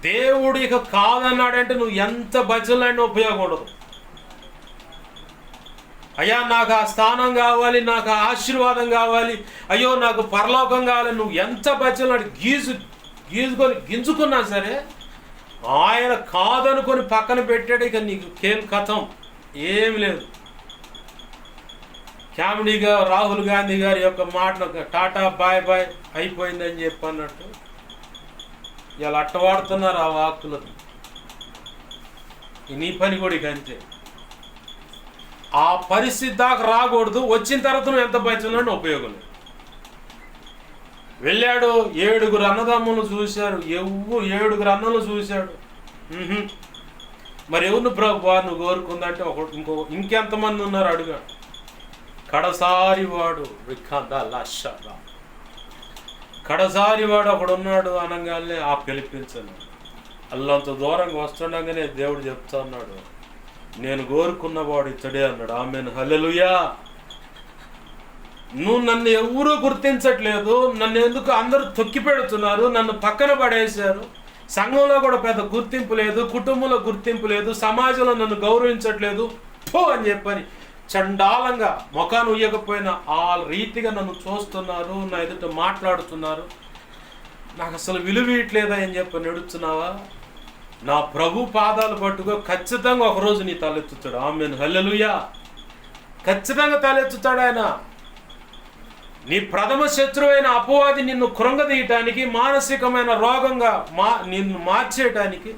దేవుడు ఇక కాదన్నాడంటే నువ్వు ఎంత భజనలైనా ఉపయోగం ఉండదు. అయ్యా నాకు ఆ స్థానం కావాలి, నాకు ఆ ఆశీర్వాదం కావాలి, అయ్యో నాకు పరలోకం కావాలి, నువ్వు ఎంత భజనలాడు గీజుకొని గింజుకున్నా సరే ఆయన కాదనుకొని పక్కన పెట్టాడు. ఇక నీకు కేల్ కథం ఏమి లేదు. కామెడీగా రాహుల్ గాంధీ గారి యొక్క మాటను టాటా బాయ్ బాయ్ అయిపోయిందని చెప్పి అన్నట్టు ఇలా అట్టవాడుతున్నారు ఆ వాక్కులను. నీ పని కూడా ఇక అంతే. ఆ పరిస్థితి దాకా రాకూడదు. వచ్చిన తర్వాత నువ్వు ఎంత భజనలో ఉపయోగం లేదు. వెళ్ళాడు, 7 అన్నదమ్ములు చూశారు. 7 అన్నలు చూశాడు. మరి ఎవరిని ప్రభు నువ్వు కోరుకుందంటే ఇంకెంతమంది ఉన్నారు అడుగాడు. కడసారి వాడు ఒకడున్నాడు అనగానే ఆ పిలిపించను. అల్లంత దూరంగా వస్తుండగానే దేవుడు చెప్తా ఉన్నాడు, నేను కోరుకున్నవాడు ఇతడే అన్నాడు. Amen hallelujah. నువ్వు నన్ను ఎవరూ గుర్తించట్లేదు, నన్ను ఎందుకు అందరూ తొక్కి పెడుతున్నారు, నన్ను పక్కన పడేశారు, సంఘంలో కూడా పెద్ద గుర్తింపు లేదు, కుటుంబంలో గుర్తింపు లేదు, సమాజంలో నన్ను గౌరవించట్లేదు పో అని చెప్పని చండాలంగా ముఖాన్ని ఉయ్యకపోయినా ఆ రీతిగా నన్ను చూస్తున్నారు, నా ఎదుట మాట్లాడుతున్నారు, నాకు అసలు విలువట్లేదా అని చెప్పి నడుస్తున్నావా? నా ప్రభు పాదాలు పట్టుకో, ఖచ్చితంగా ఒకరోజు నీ తలెత్తుతాడు. ఆమేన్ హల్లెలూయా. ఖచ్చితంగా తలెత్తుతాడు ఆయన. నీ ప్రథమ శత్రువైన అపవాది నిన్ను కృంగదీయటానికి, మానసికమైన రోగంగా నిన్ను మార్చేయటానికి,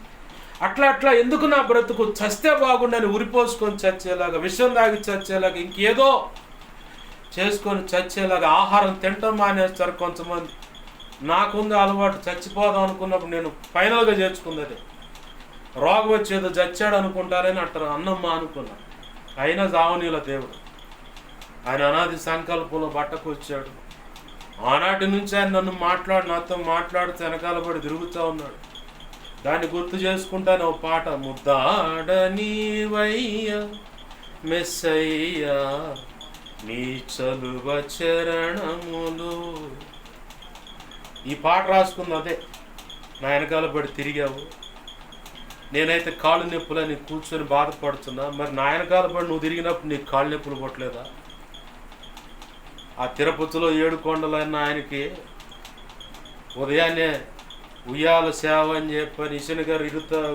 అట్లా ఎందుకు నా బ్రతుకు చస్తే బాగుండని ఉరిపోసుకొని చచ్చేలాగా, విషం దాగి చచ్చేలాగా, ఇంకేదో చేసుకొని చచ్చేలాగా ఆహారం తినటం మానేస్తారు కొంతమంది. నాకుంది అలవాటు, చచ్చిపోదాం అనుకున్నప్పుడు నేను ఫైనల్గా చేర్చుకుంది రోగం వచ్చేదో చచ్చాడు అనుకుంటారని అట్లా అన్నమ్మ అనుకున్నా. అయినా జావనీల దేవుడు ఆయన అనాది సంకల్పంలో బట్టకు వచ్చాడు. ఆనాటి నుంచి ఆయన నాతో మాట్లాడుతూ వెనకాల పడి తిరుగుతూ ఉన్నాడు. దాన్ని గుర్తు చేసుకుంటాను ఓ పాట, ముద్దాడనీవయ్యా మెస్సయ్యా నీ చలువ చరణములు. ఈ పాట రాసుకుంది అదే. నా వెనకాల పడి తిరిగావు, నేనైతే కాళ్ళు నొప్పులని కూర్చొని బాధపడుతున్నా. మరి నా వెనకాల పడి నువ్వు తిరిగినప్పుడు నీకు కాళ్ళు నొప్పులు కొట్టలేదా? ఆ తిరుపతిలో 7 కొండలైన ఆయనకి ఉదయాన్నే ఉయ్యాల సేవ అని చెప్పని ఇసిన గారు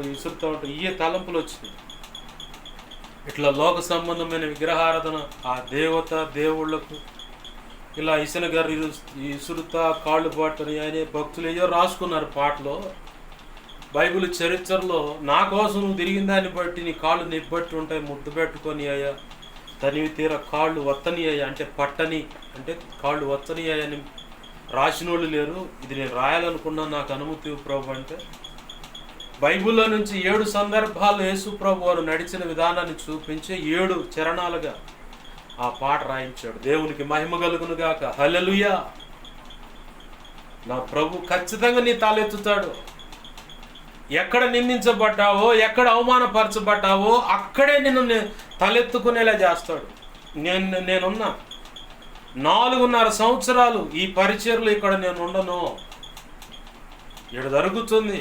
విసురుతూ ఉంటారు. ఇయ్యే తలంపులు వచ్చినాయి. ఇట్లా లోక సంబంధమైన విగ్రహారాధన, ఆ దేవత దేవుళ్లకు ఇలా ఇసిన గారు ఇసురుతా కాళ్ళు పట్టని అనే భక్తులు ఏయో రాసుకున్నారు పాటలో. బైబిల్ చరిత్రలో నా కోసం నువ్వు తిరిగిన దాన్ని బట్టి నీ కాళ్ళు నిబ్బట్టి ఉంటాయి, ముద్దు పెట్టుకొని అయ్యా తనివి తీర కాళ్ళు వత్తని అయ్యా అంటే పట్టని అంటే కాళ్ళు వత్తని అయ్యని రాసిన వాళ్ళు లేరు. ఇది నేను రాయాలనుకున్నాను, నాకు అనుమతి ప్రభు అంటే. బైబిల్లో నుంచి 7 సందర్భాలు యేసు ప్రభు వారు నడిచిన విధానాన్ని చూపించి 7 చరణాలుగా ఆ పాట రాయించాడు. దేవునికి మహిమ కలుగును గాక. హల్లెలూయా. నా ప్రభు ఖచ్చితంగా నీ తలెత్తుతాడు. ఎక్కడ నిందించబడ్డావో, ఎక్కడ అవమానపరచబడ్డావో అక్కడే నిన్ను తలెత్తుకునేలా చేస్తాడు. నేనున్నా 4.5 సంవత్సరాలు ఈ పరిచర్లు ఇక్కడ నేను ఉండను. ఇక్కడ జరుగుతుంది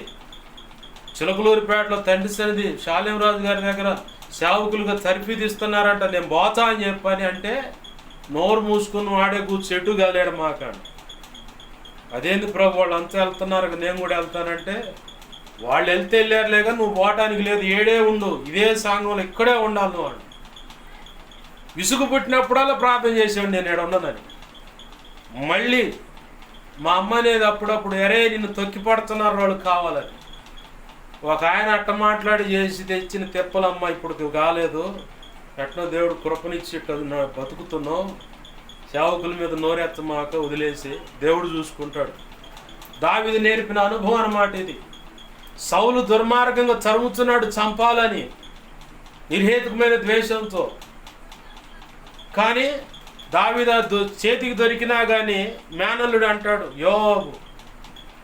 చిలకలూరిపేటలో తండ్రి సన్నిధి శాలేంరాజు గారి దగ్గర సేవకులుగా తర్ఫీదిస్తున్నారంట. నేను పోతా అని చెప్పని అంటే నోరు మూసుకుని వాడే చెట్టు గలేడు మాకాడు. అదేంది ప్రభు వాళ్ళు అంతా వెళ్తున్నారు, నేను కూడా వెళ్తానంటే వాళ్ళు వెళ్తే వెళ్ళారులేగా, నువ్వు పోవటానికి లేదు, ఏడే ఉండు, ఇదే సంఘంలో ఇక్కడే ఉండాలి నువ్వు వాడు. విసుగు పుట్టినప్పుడల్లా ప్రార్థన చేసేవాడు నేను ఇక్కడ ఉండనని. మళ్ళీ మా అమ్మ అనేది అప్పుడప్పుడు ఎరే నిన్ను తొక్కి పడుతున్నారు వాళ్ళు కావాలని. ఒక ఆయన అట్ట మాట్లాడి చేసి తెచ్చిన తెప్పలమ్మ ఇప్పుడు కాలేదు, ఎట్నో దేవుడు కృపనిచ్చి ఇట్లా బతుకుతున్నావు, సేవకుల మీద నోరెత్తమాక వదిలేసి దేవుడు చూసుకుంటాడు. దావీదు నేర్పిన అనుభవం అన్నమాట ఇది. సౌలు దుర్మార్గంగా తరుముతున్నాడు చంపాలని నిర్హేతుకమైన ద్వేషంతో. కానీ దావీదు చేతికి దొరికినా కానీ మేనల్లుడు అంటాడు, యోబు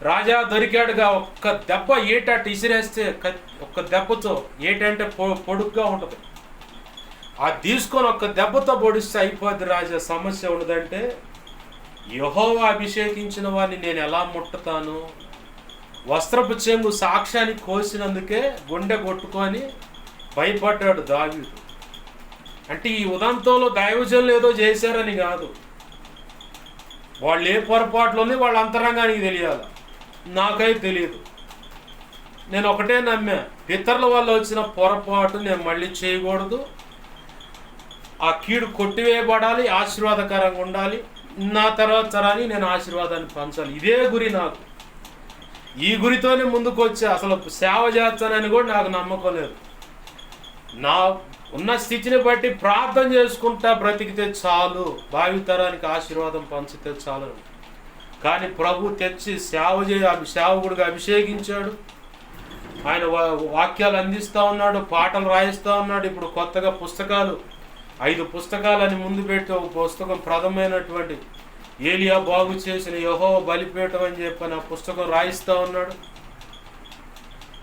రాజా దొరికాడుగా, ఒక్క దెబ్బ ఏటట్టు ఇసిరేస్తే ఒక్క దెబ్బతో ఏటంటే పొడుగ్గా ఉంటుంది, అది తీసుకొని ఒక్క దెబ్బతో పొడిస్తే అయిపోద్ది రాజా, సమస్య ఉండదంటే యెహోవా అభిషేకించిన వాడిని నేను ఎలా ముట్టుతాను? వస్త్రపు చెంగు సాక్ష్యానికి కోసినందుకే గుండె కొట్టుకొని భయపడ్డాడు దావీదు. అంటే ఈ ఉదంతంలో దైవజనులు ఏదో చేశారని కాదు, వాళ్ళు ఏ పొరపాట్లోనే వాళ్ళ అంతరంగానికి తెలియాలి. నాకైతే తెలియదు. నేను ఒకటే నమ్మా, పితరుల వల్ల వచ్చిన పొరపాటు నేను మళ్ళీ చేయకూడదు. ఆ కీడు కొట్టివేయబడాలి, ఆశీర్వాదకరంగా ఉండాలి, నా తర్వాత తరానికి నేను ఆశీర్వాదాన్ని పంచాలి. ఇదే గురి నాకు. ఈ గురితోనే ముందుకు వచ్చా. అసలు సేవ చేస్తానని కూడా నాకు నమ్మకం లేదు. నా ఉన్న స్థితిని బట్టి ప్రార్థన చేసుకుంటా బ్రతికితే చాలు, భావితరానికి ఆశీర్వాదం పంచితే చాలు. కానీ ప్రభు తెచ్చి సేవకుడిగా అభిషేకించాడు. ఆయన వాక్యాలు అందిస్తూ ఉన్నాడు, పాటలు రాయిస్తూ ఉన్నాడు. ఇప్పుడు కొత్తగా పుస్తకాలు 5 పుస్తకాలని ముందు పెట్టి ఒక పుస్తకం ప్రథమైనటువంటి ఏలియా బాగు చేసిన యెహోవా బలిపీఠం అని చెప్పని ఆ పుస్తకం రాయిస్తూ ఉన్నాడు.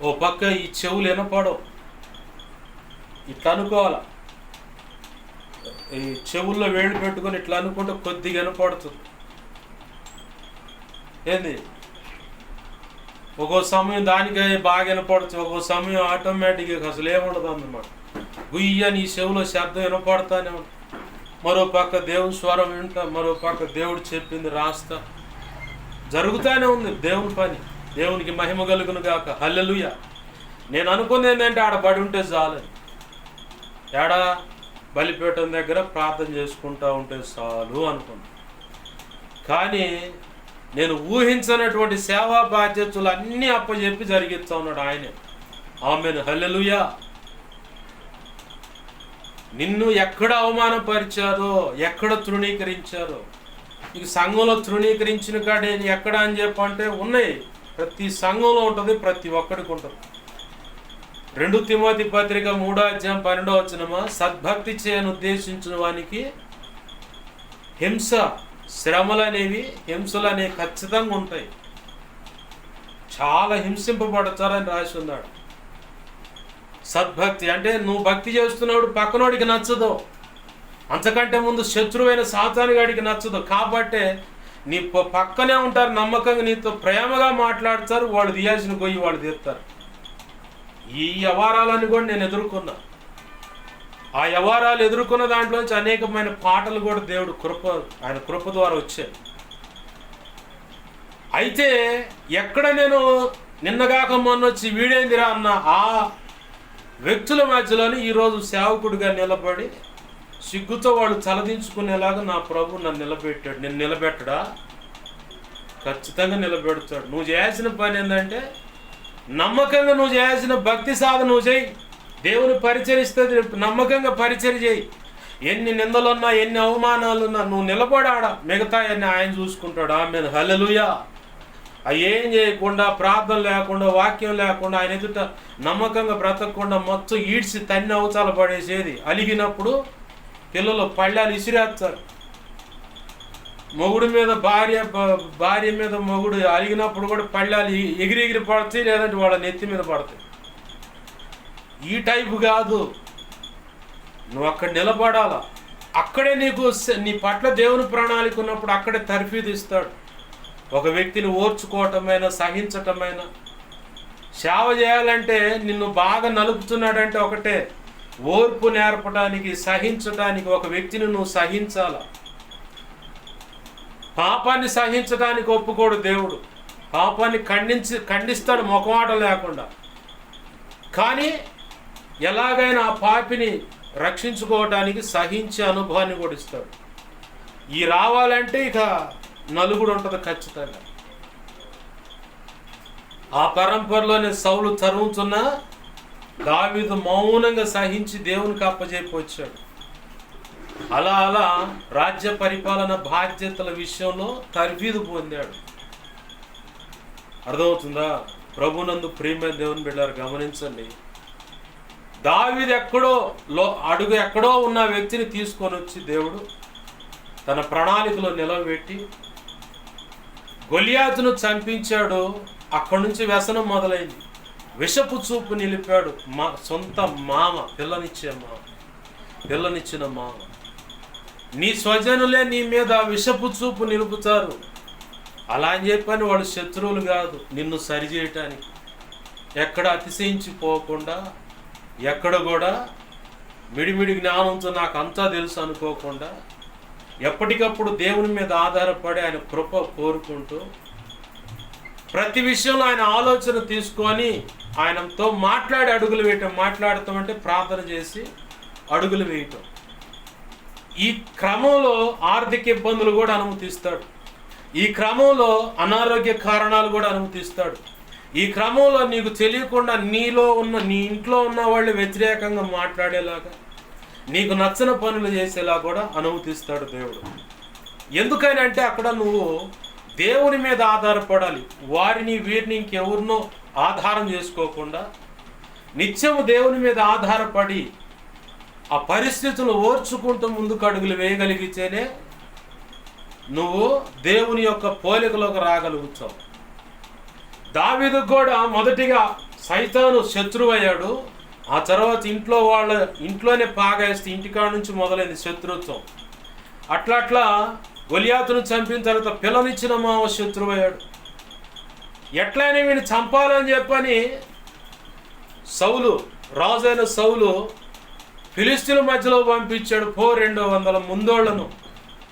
ఓ పక్క ఈ చెవులు వినపడవు, ఇట్లా అనుకోవాలా, ఈ చెవుల్లో వేళ్ళు పెట్టుకొని ఇట్లా అనుకుంటే కొద్దిగా వినపడుతుంది. ఏంది ఒక్కో సమయం దానికే బాగా వినపడుతుంది, ఒక్కో సమయం ఆటోమేటిక్గా అసలు ఏముండదు అన్నమాట. గుయ్యని ఈ చెవులో శబ్దం వినపడతానే ఉంటుంది. మరో పక్క దేవుని స్వరం వింటా, మరో పక్క దేవుడు చెప్పింది రాస్తా, జరుగుతూనే ఉంది దేవుని పని. దేవునికి మహిమ కలుగును గాక. హల్లెలూయా. నేను అనుకుంది ఏంటంటే ఆడ పడి ఉంటే చాలని, ఏడా బలిపీఠం దగ్గర ప్రార్థన చేసుకుంటూ ఉంటే చాలు అనుకున్నా. కానీ నేను ఊహించినటువంటి సేవా బాధ్యతలు అన్నీ అప్పచెప్పి జరిగిస్తూ ఉన్నాడు ఆయనే. ఆమేన్. హల్లెలూయా. నిన్ను ఎక్కడ అవమానపరిచారో, ఎక్కడ తృణీకరించారో, నీకు సంఘంలో తృణీకరించిన కాడే ఎక్కడ అని చెప్పంటే ఉన్నాయి. ప్రతి సంఘంలో ఉంటుంది, ప్రతి ఒక్కడికి ఉంటుంది. 2 తిమోతి పత్రిక 3:12 సద్భక్తి చేయను ఉద్దేశించిన వానికి హింస, శ్రమలు అనేవి, హింసలు అనేవి ఖచ్చితంగా ఉంటాయి. చాలా హింసింపబడతారని రాసి ఉన్నాడు. సద్భక్తి అంటే నువ్వు భక్తి చేస్తున్నప్పుడు పక్కనోడికి నచ్చదు, అంతకంటే ముందు శత్రువైన సాతానుగాడికి నచ్చదు. కాబట్టే నీ పక్కనే ఉంటారు, నమ్మకంగా నీతో ప్రేమగా మాట్లాడతారు, వాళ్ళు తీయాల్సిన గొయ్యి వాళ్ళు తీస్తారు. ఈ వ్యవహారాలన్నీ కూడా నేను ఎదుర్కొన్నా. ఆ వ్యవహారాలు ఎదుర్కొన్న దాంట్లోంచి అనేకమైన పాటలు కూడా దేవుడు ఆయన కృప ద్వారా వచ్చాయి. అయితే ఎక్కడ నేను నిన్నగాక మొన్న వచ్చి వీడేందిరా అన్న ఆ వ్యక్తుల మధ్యలోనే ఈరోజు సేవకుడిగా నిలబడి సిగ్గుతో వాళ్ళు తలదించుకునేలాగా నా ప్రభు నన్ను నిలబెట్టాడు. నేను నిలబెట్టడా? ఖచ్చితంగా నిలబెడతాడు. నువ్వు చేయాల్సిన పని ఏంటంటే నమ్మకంగా నువ్వు చేయాల్సిన భక్తి సాధన నువ్వు చేయి. దేవుని పరిచరిస్తుంది, నమ్మకంగా పరిచయం చేయి. ఎన్ని నిందలున్నా ఎన్ని అవమానాలున్నా నువ్వు నిలబడాడ, మిగతా అన్ని ఆయన చూసుకుంటాడు. ఆమెన్, హల్లెలూయా. ఏం చేయకుండా, ప్రార్థన లేకుండా, వాక్యం లేకుండా, ఆయన ఎదుట నమ్మకంగా బ్రతకకుండా మొత్తం ఈడ్చి తన్ని అవతాల పడేసేది. అలిగినప్పుడు పిల్లలు పళ్ళాలు ఇసిరేస్తారు. మొగుడు మీద భార్య మీద మొగుడు అలిగినప్పుడు కూడా పళ్ళాలు ఎగిరి పడతాయి, లేదంటే వాళ్ళ నెత్తి మీద పడతాయి. ఈ టైపు కాదు. నువ్వు అక్కడ నిలబడాలా. అక్కడే నీ పట్ల దేవుని ప్రణాళిక ఉన్నప్పుడు అక్కడే తర్ఫీదు ఇస్తాడు. ఒక వ్యక్తిని ఓర్చుకోవటమైన, సహించటమైన, సేవ చేయాలంటే నిన్ను బాగా నలుపుతున్నాడంటే ఒకటే, ఓర్పు నేర్పడానికి, సహించడానికి. ఒక వ్యక్తిని నువ్వు సహించాలా. పాపాన్ని సహించడానికి ఒప్పుకోడు దేవుడు. పాపాన్ని ఖండిస్తాడు మొఖమాట లేకుండా. కానీ ఎలాగైనా ఆ పాపిని రక్షించుకోవడానికి సహించే అనుభవాన్ని కూడా ఇస్తాడు. ఈ రావాలంటే ఇక నలుగుడు ఉంటుంది ఖచ్చితంగా. ఆ పరంపరలోనే సౌలు తరుముతున్నా దావీదు మౌనంగా సహించి దేవునికి అప్పజెప్పి వచ్చాడు. అలా అలా రాజ్య పరిపాలన బాధ్యతల విషయంలో తర్ఫీదు పొందాడు. అర్థమవుతుందా? ప్రభునందు ప్రియమైన దేవుని బిడ్డలారా గమనించండి. దావీదు ఎక్కడో ఉన్న వ్యక్తిని తీసుకొని వచ్చి దేవుడు తన ప్రణాళికలో నిలబెట్టి గొలియాతును చంపించాడు. అక్కడి నుంచి వ్యసనం మొదలైంది. విషపు చూపు నిలిపాడు. సొంత మామ, పిల్లనిచ్చిన మామ. నీ స్వజనులే నీ మీద విషపు చూపు నిలుపుతారు. అలా అని చెప్పని వాళ్ళు శత్రువులు కాదు, నిన్ను సరిచేయటానికి. ఎక్కడ అతిశయించిపోకుండా, ఎక్కడ కూడా మిడిమిడి జ్ఞానంతో నాకు అంతా తెలుసు అనుకోకుండా, ఎప్పటికప్పుడు దేవుని మీద ఆధారపడి ఆయన కృప కోరుకుంటూ, ప్రతి విషయంలో ఆయన ఆలోచన తీసుకొని ఆయనతో మాట్లాడి అడుగులు వేయటం. మాట్లాడతామంటే ప్రార్థన చేసి అడుగులు వేయటం. ఈ క్రమంలో ఆర్థిక ఇబ్బందులు కూడా అనుమతిస్తాడు. ఈ క్రమంలో అనారోగ్య కారణాలు కూడా అనుమతిస్తాడు. ఈ క్రమంలో నీకు తెలియకుండా నీ ఇంట్లో ఉన్న వాళ్ళు వ్యతిరేకంగా మాట్లాడేలాగా, నీకు నచ్చని పనులు చేసేలా కూడా అనుమతిస్తాడు దేవుడు. ఎందుకనంటే అక్కడ నువ్వు దేవుని మీద ఆధారపడాలి. వీరిని ఇంకెవరినో ఆధారం చేసుకోకుండా నిత్యము దేవుని మీద ఆధారపడి ఆ పరిస్థితులు ఓర్చుకుంటూ ముందుకు అడుగులు వేయగలిగితేనే నువ్వు దేవుని యొక్క పోలికలోకి రాగలుగుతావు. దావీదుకు కూడా మొదటిగా సైతాను శత్రువు అయ్యాడు. ఆ తర్వాత ఇంట్లోనే పాగేస్తే ఇంటికాడ నుంచి మొదలైంది శత్రుత్వం. అట్లా గొలియాతును చంపిన తర్వాత పిల్లనిచ్చిన మామ శత్రువు అయ్యాడు. ఎట్లయినా వీడిని చంపాలని చెప్పని రాజైన సౌలు ఫిలిస్తీన్ల మధ్యలో పంపించాడు. 200 ముందోళ్లను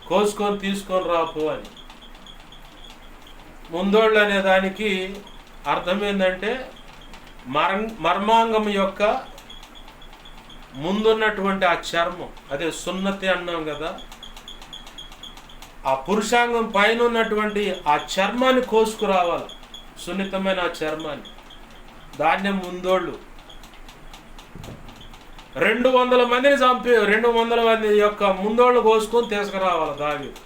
కోసుకొని తీసుకొని రాపో అని. ముందోళ్ళు అనే దానికి అర్థం ఏంటంటే మర్మాంగం యొక్క ముందున్నటువంటి ఆ చర్మం, అదే సున్నతి అన్నాం కదా. ఆ పురుషాంగం పైన ఉన్నటువంటి ఆ చర్మాన్ని కోసుకురావాలి, సున్నితమైన ఆ చర్మాన్ని. దాన్నే ముందోళ్ళు. 200 మందిని చంపి 200 మంది యొక్క ముందోళ్ళు కోసుకొని తీసుకురావాలి దావీదు.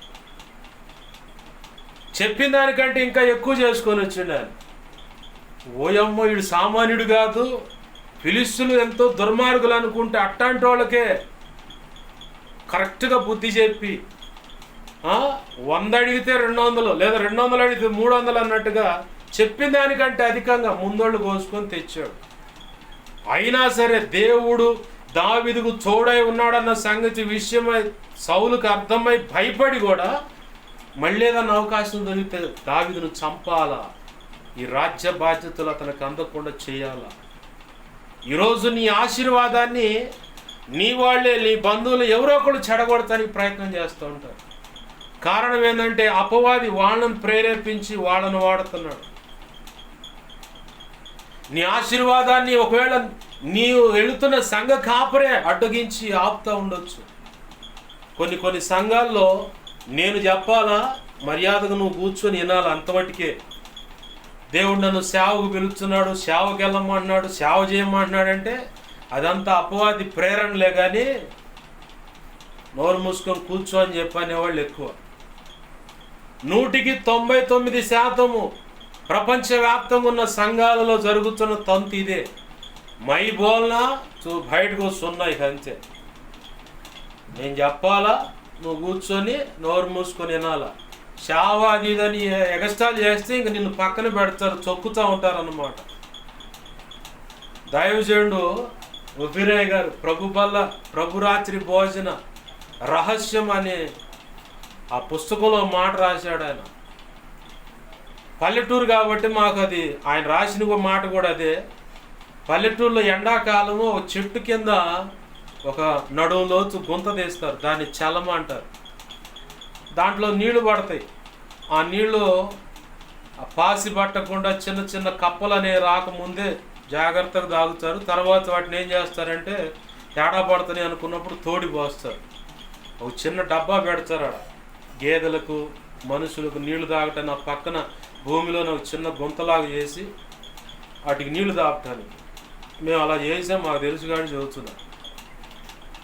చెప్పిన దానికంటే ఇంకా ఎక్కువ చేసుకొని వచ్చిండు ఆయన. ఓయమ్మో, వీడు సామాన్యుడు కాదు. ఫిలిస్తీయులు ఎంతో దుర్మార్గులు అనుకుంటే అట్లాంటి వాళ్ళకే కరెక్ట్గా బుద్ధి చెప్పి 100 అడిగితే 200, లేదా 200 అడిగితే 300 అన్నట్టుగా చెప్పిన దానికంటే అధికంగా ముందోళ్ళు కోసుకొని తెచ్చాడు. అయినా సరే దేవుడు దావీదుకు తోడై ఉన్నాడన్న సంగతి విషయమై సౌలుకు అర్థమై భయపడి కూడా మళ్ళీ ఏదన్నా అవకాశం దొరికితే దావీదును చంపాలా, ఈ రాజ్య బాధ్యతలు అతనికి అందకుండా చేయాలా. ఈరోజు నీ ఆశీర్వాదాన్ని నీ వాళ్ళే, నీ బంధువులు ఎవరో ఒకరు చెడగొడటానికి ప్రయత్నం చేస్తూ ఉంటారు. కారణం ఏంటంటే అపవాది వాళ్ళను ప్రేరేపించి వాళ్ళను వాడుతున్నాడు. నీ ఆశీర్వాదాన్ని ఒకవేళ నీవు వెళుతున్న సంఘ కాపరే అడ్డగించి ఆపుతా ఉండొచ్చు. కొన్ని సంఘాల్లో నేను చెప్పాలా, మర్యాదగా నువ్వు కూర్చొని వినాలి, అంతమటికే. దేవుడు నన్ను సేవకు పిలుస్తున్నాడు, సేవకు వెళ్ళమంటున్నాడు, సేవ చేయమంటున్నాడంటే అదంతా అపవాది ప్రేరణలే కానీ నోరు మూసుకొని కూర్చో అని చెప్పనేవాళ్ళు ఎక్కువ. 99% ప్రపంచవ్యాప్తంగా ఉన్న సంఘాలలో జరుగుతున్న తంతు ఇదే. మై బోల్నా బయటకు వస్తున్నాయి అంతే. నేను చెప్పాలా, నువ్వు కూర్చొని నోరు మూసుకొని వినాలా. సేవ అది ఇదని ఎగస్టాల్ చేస్తే ఇంక నిన్ను పక్కన పెడతారు, చొక్కుతూ ఉంటారు అన్నమాట. దైవజనుడు ఒబిరాయ్ గారు ప్రభురాత్రి భోజన రహస్యం అనే ఆ పుస్తకంలో మాట రాశాడు ఆయన. పల్లెటూరు కాబట్టి మాకు అది ఆయన రాసిన మాట కూడా అదే. పల్లెటూరులో ఎండాకాలము ఒక చెట్టు కింద ఒక నడుములోతు గుంత తీస్తారు, దాన్ని చలమ అంటారు. దాంట్లో నీళ్లు పడతాయి. ఆ నీళ్లు పాసి పట్టకుండా చిన్న చిన్న కప్పలు అనే రాకముందే జాగ్రత్తగా తాగుతారు. తర్వాత వాటిని ఏం చేస్తారంటే తేడా పడుతుంది అనుకున్నప్పుడు తోడి పోస్తారు. ఒక చిన్న డబ్బా పెడతారు ఆడ, గేదెలకు మనుషులకు నీళ్లు తాగటానికి. ఆ పక్కన భూమిలోనే ఒక చిన్న గుంతలాగా చేసి వాటికి నీళ్లు తాగటానికి. మేము అలా చేసాం, మాకు తెలుసు కానీ చదువుతున్నాం.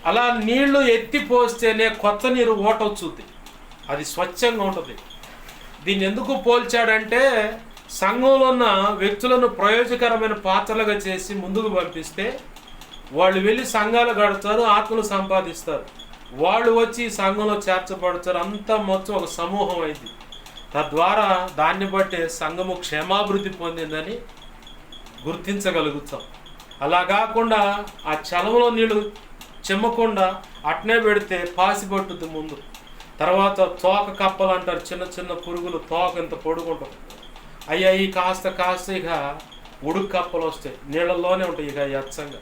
అలా నీళ్లు ఎత్తి పోస్తేనే కొత్త నీరు ఓటొచ్చుద్ది, అది స్వచ్ఛంగా ఉంటుంది. దీన్ని ఎందుకు పోల్చాడంటే సంఘంలో ఉన్న వ్యక్తులను ప్రయోజకరమైన పాత్రలుగా చేసి ముందుకు పంపిస్తే వాళ్ళు వెళ్ళి సంఘాలు కడతారు, ఆత్మలు సంపాదిస్తారు. వాళ్ళు వచ్చి సంఘంలో చేర్చబడతారు. అంతా మొత్తం ఒక సమూహం అయింది. తద్వారా దాన్ని బట్టి సంఘము క్షేమాభివృద్ధి పొందిందని గుర్తించగలుగుతాం. అలా కాకుండా ఆ చలమలో నీళ్ళు చెమ్మకుండా అట్నే పెడితే పాసి పట్టుద్ది ముందు. తర్వాత తోక కప్పలు అంటారు, చిన్న చిన్న పురుగులు, తోక ఇంత పొడుగుంటాం. అయ్యి కాస్త ఇక ఉడుకు కప్పలు వస్తాయి, నీళ్ళల్లోనే ఉంటాయి. ఇక ఎచ్చంగా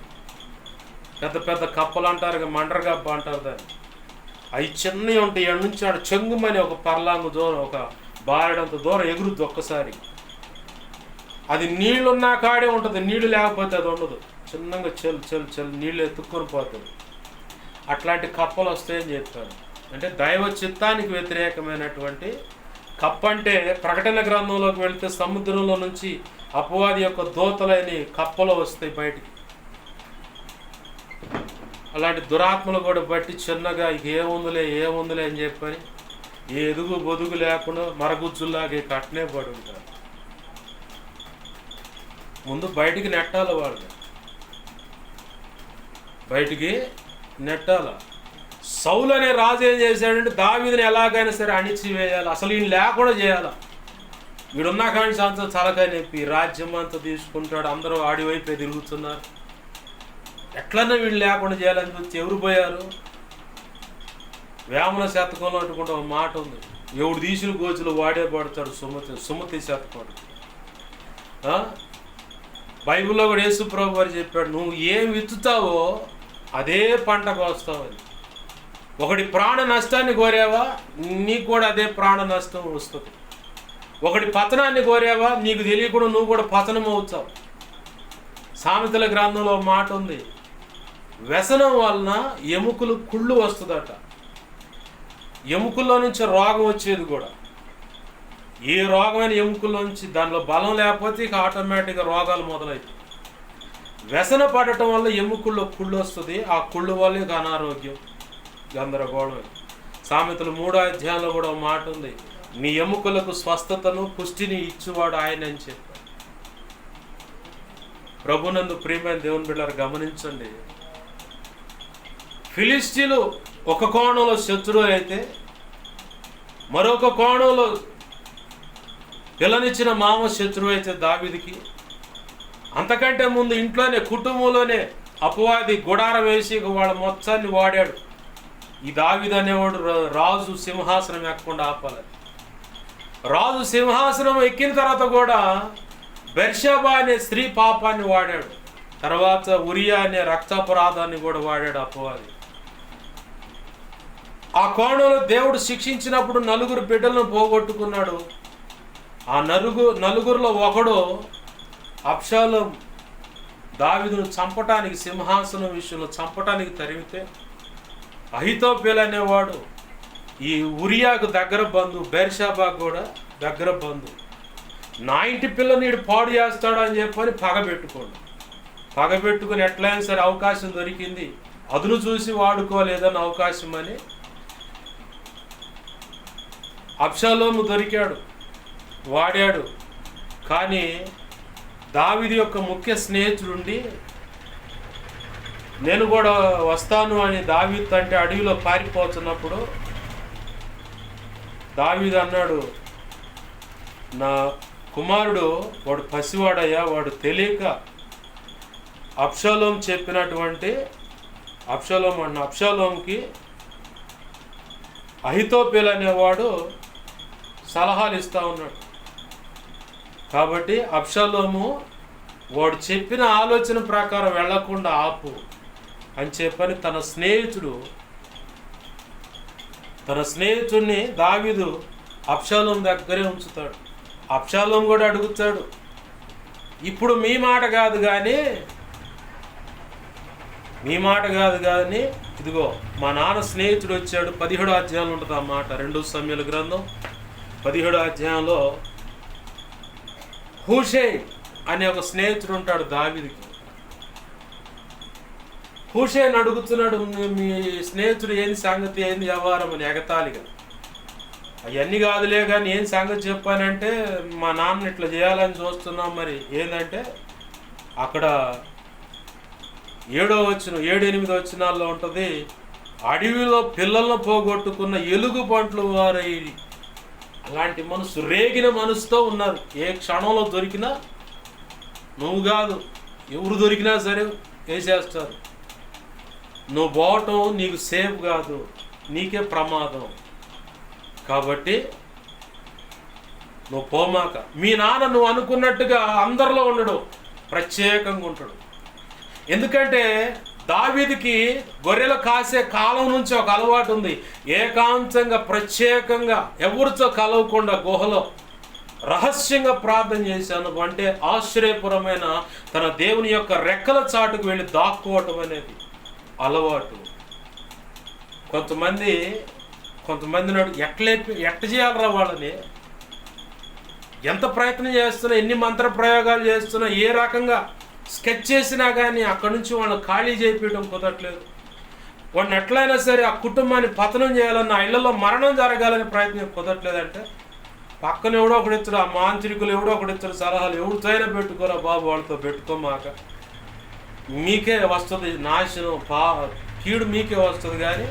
పెద్ద పెద్ద కప్పలు అంటారు, ఇక మండర కప్ప అంటారు దాన్ని. అవి చిన్నవి ఉంటాయి. ఎడ నుంచి ఆడ చెంగుమని ఒక పర్లాంగు దూరం, ఒక బారెడంత దూరం ఎగురుద్ది ఒక్కసారి. అది నీళ్ళున్నా కాడే ఉంటుంది, నీళ్లు లేకపోతే అది ఉండదు. చిన్నగా చెల్లు నీళ్ళు ఎత్తుక్కొని పోతుంది. అట్లాంటి కప్పలు వస్తాయని చెప్పాడు. అంటే దైవ చిత్తానికి వ్యతిరేకమైనటువంటి కప్ప. అంటే ప్రకటన గ్రంథంలోకి వెళితే సముద్రంలో నుంచి అపవాది యొక్క దూతలని కప్పలు వస్తాయి బయటికి. అలాంటి దురాత్మలు కూడా బట్టి చిన్నగా ఇక ఏముందులే అని చెప్పని ఏ ఎదుగు బొదుగు లేకుండా మరగుజ్జుల్లాగే కట్టనే పడి ఉంటారు. ముందు బయటికి నెట్టాలి, వాళ్ళు బయటికి నెట్టాల. సౌలు అనే రాజు ఏం చేశాడంటే దావీదుని ఎలాగైనా సరే అణిచివేయాలి, అసలు ఈయన లేకుండా చేయాలి. వీడున్నా కానీ సంవత్సరం తలకాయ నొప్పి, రాజ్యం అంతా తీసుకుంటాడు, అందరూ ఆడి వైపే తిరుగుతున్నారు. ఎట్లన్నా వీళ్ళు లేకుండా చేయాలని చూసి ఎవరు పోయారు? వేమన శతకంలో అట్టుకుంటే ఒక మాట ఉంది, ఎవడు తీసిన గోచులు వాడే పడతాడు సుమతి శతకం. బైబిల్లో కూడా యేసు ప్రభు వారు చెప్పాడు, నువ్వు ఏం విత్తుతావో అదే పంట కోస్తావని. ఒకటి ప్రాణ నష్టాన్ని కోరావా, నీకు కూడా అదే ప్రాణ నష్టం వస్తుంది. ఒకటి పతనాన్ని కోరావా, నీకు తెలియకుండా నువ్వు కూడా పతనం అవుతావు. సామెతల గ్రంథంలో మాట ఉంది, వ్యసనం వలన ఎముకలు కుళ్ళు వస్తుందట. ఎముకల్లో నుంచి రోగం వచ్చేది కూడా. ఏ రోగమైన ఎముకల్లో నుంచి దానిలో బలం లేకపోతే ఇక ఆటోమేటిక్గా రోగాలు మొదలవుతాయి. వ్యసన పడటం వల్ల ఎముకల్లో కుళ్ళు వస్తుంది. ఆ కుళ్ళు వల్ల ఇక అనారోగ్యం, గందరగోళం. సామెతలు 3వ అధ్యాయంలో కూడా ఒక మాట ఉంది, నీ ఎముకలకు స్వస్థతను పుష్టిని ఇచ్చేవాడు ఆయన అని చెప్పారు. ప్రభునందు ప్రియమైన దేవుని బిడ్డలారా గమనించండి, ఫిలిష్తీయులు ఒక కోణంలో శత్రువు అయితే మరొక కోణంలో పిల్లనిచ్చిన మామ శత్రువు అయితే దావీదుకి. అంతకంటే ముందు ఇంట్లోనే కుటుంబంలోనే అపవాది గుడారం వేసి వాళ్ళ మొత్తాన్ని వాడాడు. ఈ దావీదు అనేవాడు రాజు సింహాసనం ఎక్కకుండా ఆపాలి. రాజు సింహాసనం ఎక్కిన తర్వాత కూడా బెర్షెబా అనే స్త్రీ పాపాన్ని వాడాడు. తర్వాత ఉరియా అనే రక్తాపరాధాన్ని కూడా వాడాడు అపవాది. ఆ కోణంలో దేవుడు శిక్షించినప్పుడు 9 బిడ్డలను పోగొట్టుకున్నాడు. ఆ నలుగురిలో ఒకడు అబ్షాలోం దావీదును చంపటానికి, సింహాసనం విషయంలో చంపటానికి తరిమితే, అహితోపేలు అనేవాడు ఈ ఉరియాకు దగ్గర బంధువు, బెర్షాబాకు కూడా దగ్గర బంధువు. నా ఇంటి పిల్లని వీడు పాడు చేస్తాడు అని చెప్పని పగబెట్టుకుని ఎట్లయినా సరే అవకాశం దొరికింది, అదును చూసి వాడుకోలేదని అవకాశం అని అబ్షాలోము దొరికాడు, వాడాడు. కానీ దావీదు యొక్క ముఖ్య స్నేహితుడుండి నేను కూడా వస్తాను అని దావీదు అంటే అడవిలో పారిపోతున్నప్పుడు దావీదు అన్నాడు, నా కుమారుడు వాడు పసివాడయ్యా, వాడు తెలియక అబ్షాలోం చెప్పినటువంటి అబ్షాలోంకి అహితోపేలు అనేవాడు సలహాలు ఇస్తూ ఉన్నాడు. కాబట్టి అబ్షాలోము వాడు చెప్పిన ఆలోచన ప్రకారం వెళ్లకుండా ఆపు అని చెప్పని తన స్నేహితుడిని దావీదు అబ్షాలోం దగ్గరే ఉంచుతాడు. అబ్షాలోం కూడా అడుగుతాడు, ఇప్పుడు మీ మాట కాదు కానీ ఇదిగో మా నాన్న స్నేహితుడు వచ్చాడు. 17వ అధ్యాయంలో ఉంటుంది ఆ మాట, 2 సమూయేలు గ్రంథం 17వ అధ్యాయంలో హూషై అనే ఒక స్నేహితుడు ఉంటాడు దావీదుకి. హూషైని అడుగుతున్నాడు, మీ స్నేహితుడు ఏంది సంగతి, ఏంది వ్యవహారం అని ఎగతాళిగా. అవన్నీ కాదులే కానీ ఏం సంగతి చెప్పానంటే, మా నాన్న ఇట్లా చేయాలని చూస్తున్నాం. మరి ఏంటంటే అక్కడ 7-8 వచనాల్లో ఉంటుంది, అడవిలో పిల్లలను పోగొట్టుకున్న ఎలుగుబంట్లు వారై. అలాంటి మనసు, రేగిన మనసుతో ఉన్నారు. ఏ క్షణంలో దొరికినా, నువ్వు కాదు ఎవరు దొరికినా సరే వేసేస్తారు. నువ్వు పోవటం నీకు సేఫ్ కాదు, నీకే ప్రమాదం. కాబట్టి నువ్వు పోమాక. మీ నాన్న నువ్వు అనుకున్నట్టుగా అందరిలో ఉండడు, ప్రత్యేకంగా ఉంటాడు. ఎందుకంటే దావీదుకి గొర్రెలు కాసే కాలం నుంచి ఒక అలవాటు ఉంది. ఏకాంతంగా ప్రత్యేకంగా ఎవరితో కలవకుండా గుహలో రహస్యంగా ప్రార్థన చేశాను అంటే ఆశ్చర్యపురమైన తన దేవుని యొక్క రెక్కల చాటుకు వెళ్ళి దాక్కోవటం అనేది అలవాటు. కొంతమంది ఎట్ట చేయాలరా వాళ్ళని, ఎంత ప్రయత్నం చేస్తున్నా, ఎన్ని మంత్ర ప్రయోగాలు చేస్తున్నా, ఏ రకంగా స్కెచ్ చేసినా కానీ అక్కడి నుంచి వాళ్ళని ఖాళీ చేయించడం కుదరట్లేదు. వాడిని ఎట్లయినా సరే ఆ కుటుంబాన్ని పతనం చేయాలన్న, ఇళ్లలో మరణం జరగాలని ప్రయత్నం కుదరట్లేదంటే పక్కన ఎవడో ఒకడు ఇచ్చాడు, ఆ మాంత్రికులు ఎవడో ఒకడు ఇచ్చాడు సలహాలు, ఎవరితో పెట్టుకోరా బాబు, వాళ్ళతో పెట్టుకోమాక, మీకే వస్తుంది నాశనం, కీడు మీకే వస్తుంది. కానీ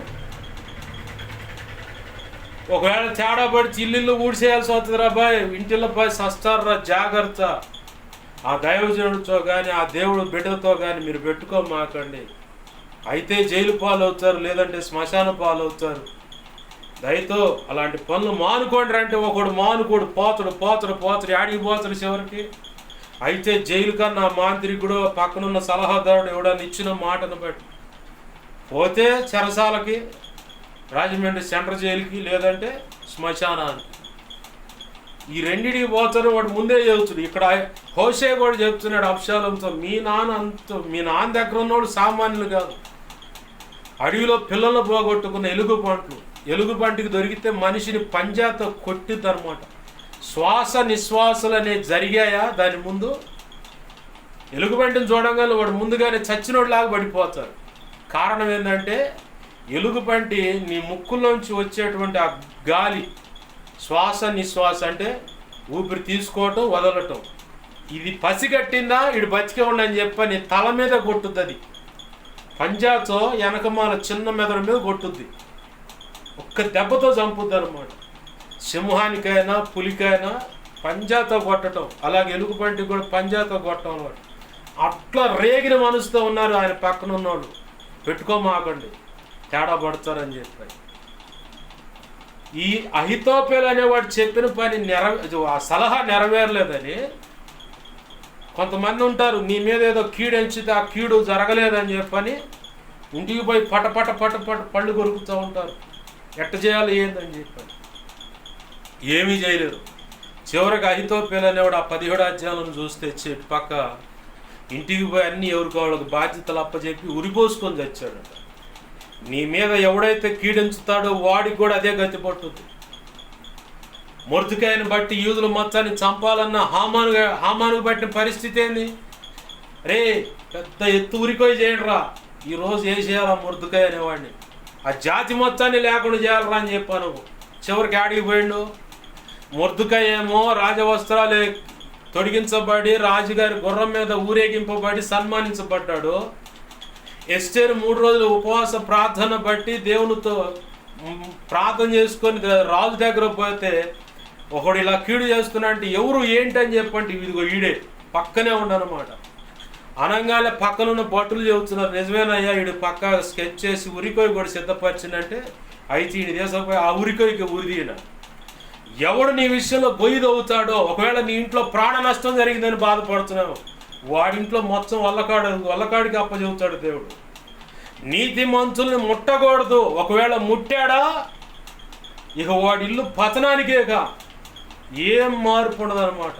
ఒకవేళ తేడా పడి ఇల్లు ఊడిసేయాల్సి వస్తుంది రా బాయ్, ఇంటిలో పోయి సస్తారా, జాగ్రత్త. ఆ దైవజనుడితో కానీ ఆ దేవుడు బిడ్డతో కానీ మీరు పెట్టుకోమాకండి, అయితే జైలు పాలవుతారు, లేదంటే శ్మశాన పాలవుతారు. దయతో అలాంటి పనులు మానుకోండి అంటే ఒకడు మానుకోడు, పోతాడు ఆడికి పోతాడు చివరికి. అయితే జైలు కన్నా మాంత్రికుడు పక్కనున్న సలహాదారుడు ఎవడన్నా ఇచ్చిన మాటను బట్టి పోతే చెరసాలకి, రాజమండ్రి సెంట్రల్ జైలుకి, లేదంటే శ్మశానానికి. ఈ రెండింటికి పోతారు. వాడు ముందే చెబుతాడు. ఇక్కడ హోషే కూడా చెప్తున్నాడు అబ్షాలోంతో, మీ నాన్న దగ్గర ఉన్నవాడు సామాన్యులు కాదు. అడవిలో పిల్లలను పోగొట్టుకున్న ఎలుగుబంటికి దొరికితే మనిషిని పంజాతో కొట్టిద్దనమాట. శ్వాస నిశ్వాసలు అనేవి జరిగాయా దాని ముందు? ఎలుగుబంటిని చూడంగానే వాడు ముందుగానే చచ్చినోడిలాగా పడిపోతారు. కారణం ఏంటంటే ఎలుగుబంటి నీ ముక్కులోంచి వచ్చేటువంటి ఆ గాలి, శ్వాస నిశ్వాస అంటే ఊపిరి తీసుకోవటం వదలటం, ఇది పసిగట్టిందా ఇడు బతికే ఉండని చెప్పని తల మీద కొట్టుద్ది. అది పంజాతో వెనకమాల చిన్న మెదడు మీద కొట్టుద్ది, ఒక్క దెబ్బతో చంపుద్ది అనమాట. సింహానికైనా పులికైనా పంజాతో కొట్టడం, అలాగే ఎలుగుబంటికి కూడా పంజాతో కొట్టడం అనమాట. అట్లా రేగిన మనసుతో ఉన్నారు ఆయన పక్కన ఉన్నోళ్ళు. పెట్టుకోమాకండి, తేడా పడతారని చెప్పారు. ఈ అహితోపేలు అనేవాడు చెప్పిన పని ఆ సలహా నెరవేరలేదని కొంతమంది ఉంటారు. నీ మీద ఏదో కీడు ఎంచితే ఆ కీడు జరగలేదని చెప్పని ఇంటికి పోయి పట పళ్ళు కొరుకుతూ ఉంటారు. ఎట్ట చేయాలి ఏందని చెప్పాడు. ఏమీ చేయలేరు. చివరికి అహితోపేలు అనేవాడు ఆ 17 అధ్యాయాలను చూస్తే చెట్టు పక్క ఇంటికి పోయి అన్ని ఎవరికి వాళ్ళకి బాధ్యతలు అప్పచెప్పి ఉరిపోసుకొని చచ్చాడట. నీ మీద ఎవడైతే కీడించుతాడో వాడికి కూడా అదే గతి పట్టుద్ది. మొర్దెకైని బట్టి యూదుల మొత్తాన్ని చంపాలన్న హామానుకు పట్టిన పరిస్థితి ఏంది? రే పెద్ద ఎత్తు ఉరికోయి చేయండి రా, ఈరోజు ఏం చేయాలా మొర్దెకై అనేవాడిని, ఆ జాతి మొత్తాన్ని లేకుండా చేయాలరా అని చెప్పాను. చివరికి ఆడికి పోయిండు. మొర్దెకై ఏమో రాజవస్త్రాలు తొడిగించబడి రాజుగారి గుర్రం మీద ఊరేగింపబడి సన్మానించబడ్డాడు. ఎస్తేరు 3 రోజులు ఉపవాస ప్రార్థన బట్టి దేవునితో ప్రార్థన చేసుకొని రాజు దగ్గర పోతే ఒకడు ఇలా కీడు చేస్తున్నా అంటే ఎవరు ఏంటి అని చెప్పంటే ఇదిగో ఈడే పక్కనే ఉండనమాట. అనంగానే పక్కనున్న భటులు చెబుతున్నారు, నిజమేనయ్యా వీడు పక్క స్కెచ్ చేసి ఉరికోయి కూడా సిద్ధపరిచిందంటే అయితే ఈయన దేశపోయి ఆ ఉరికోయికి ఉరిదీయన. ఎవడు నీ విషయంలో గొయ్యి తవ్వుతాడో, ఒకవేళ నీ ఇంట్లో ప్రాణ నష్టం జరిగిందని బాధపడుతున్నావు, వాడింట్లో మొత్తం వల్లకాడికి అప్పచెబుతాడు దేవుడు. నీతి మంతుల్ని ముట్టకూడదు, ఒకవేళ ముట్టాడా ఇక వాడి ఇల్లు పతనానికేగా, ఏం మార్పు ఉండదన్నమాట.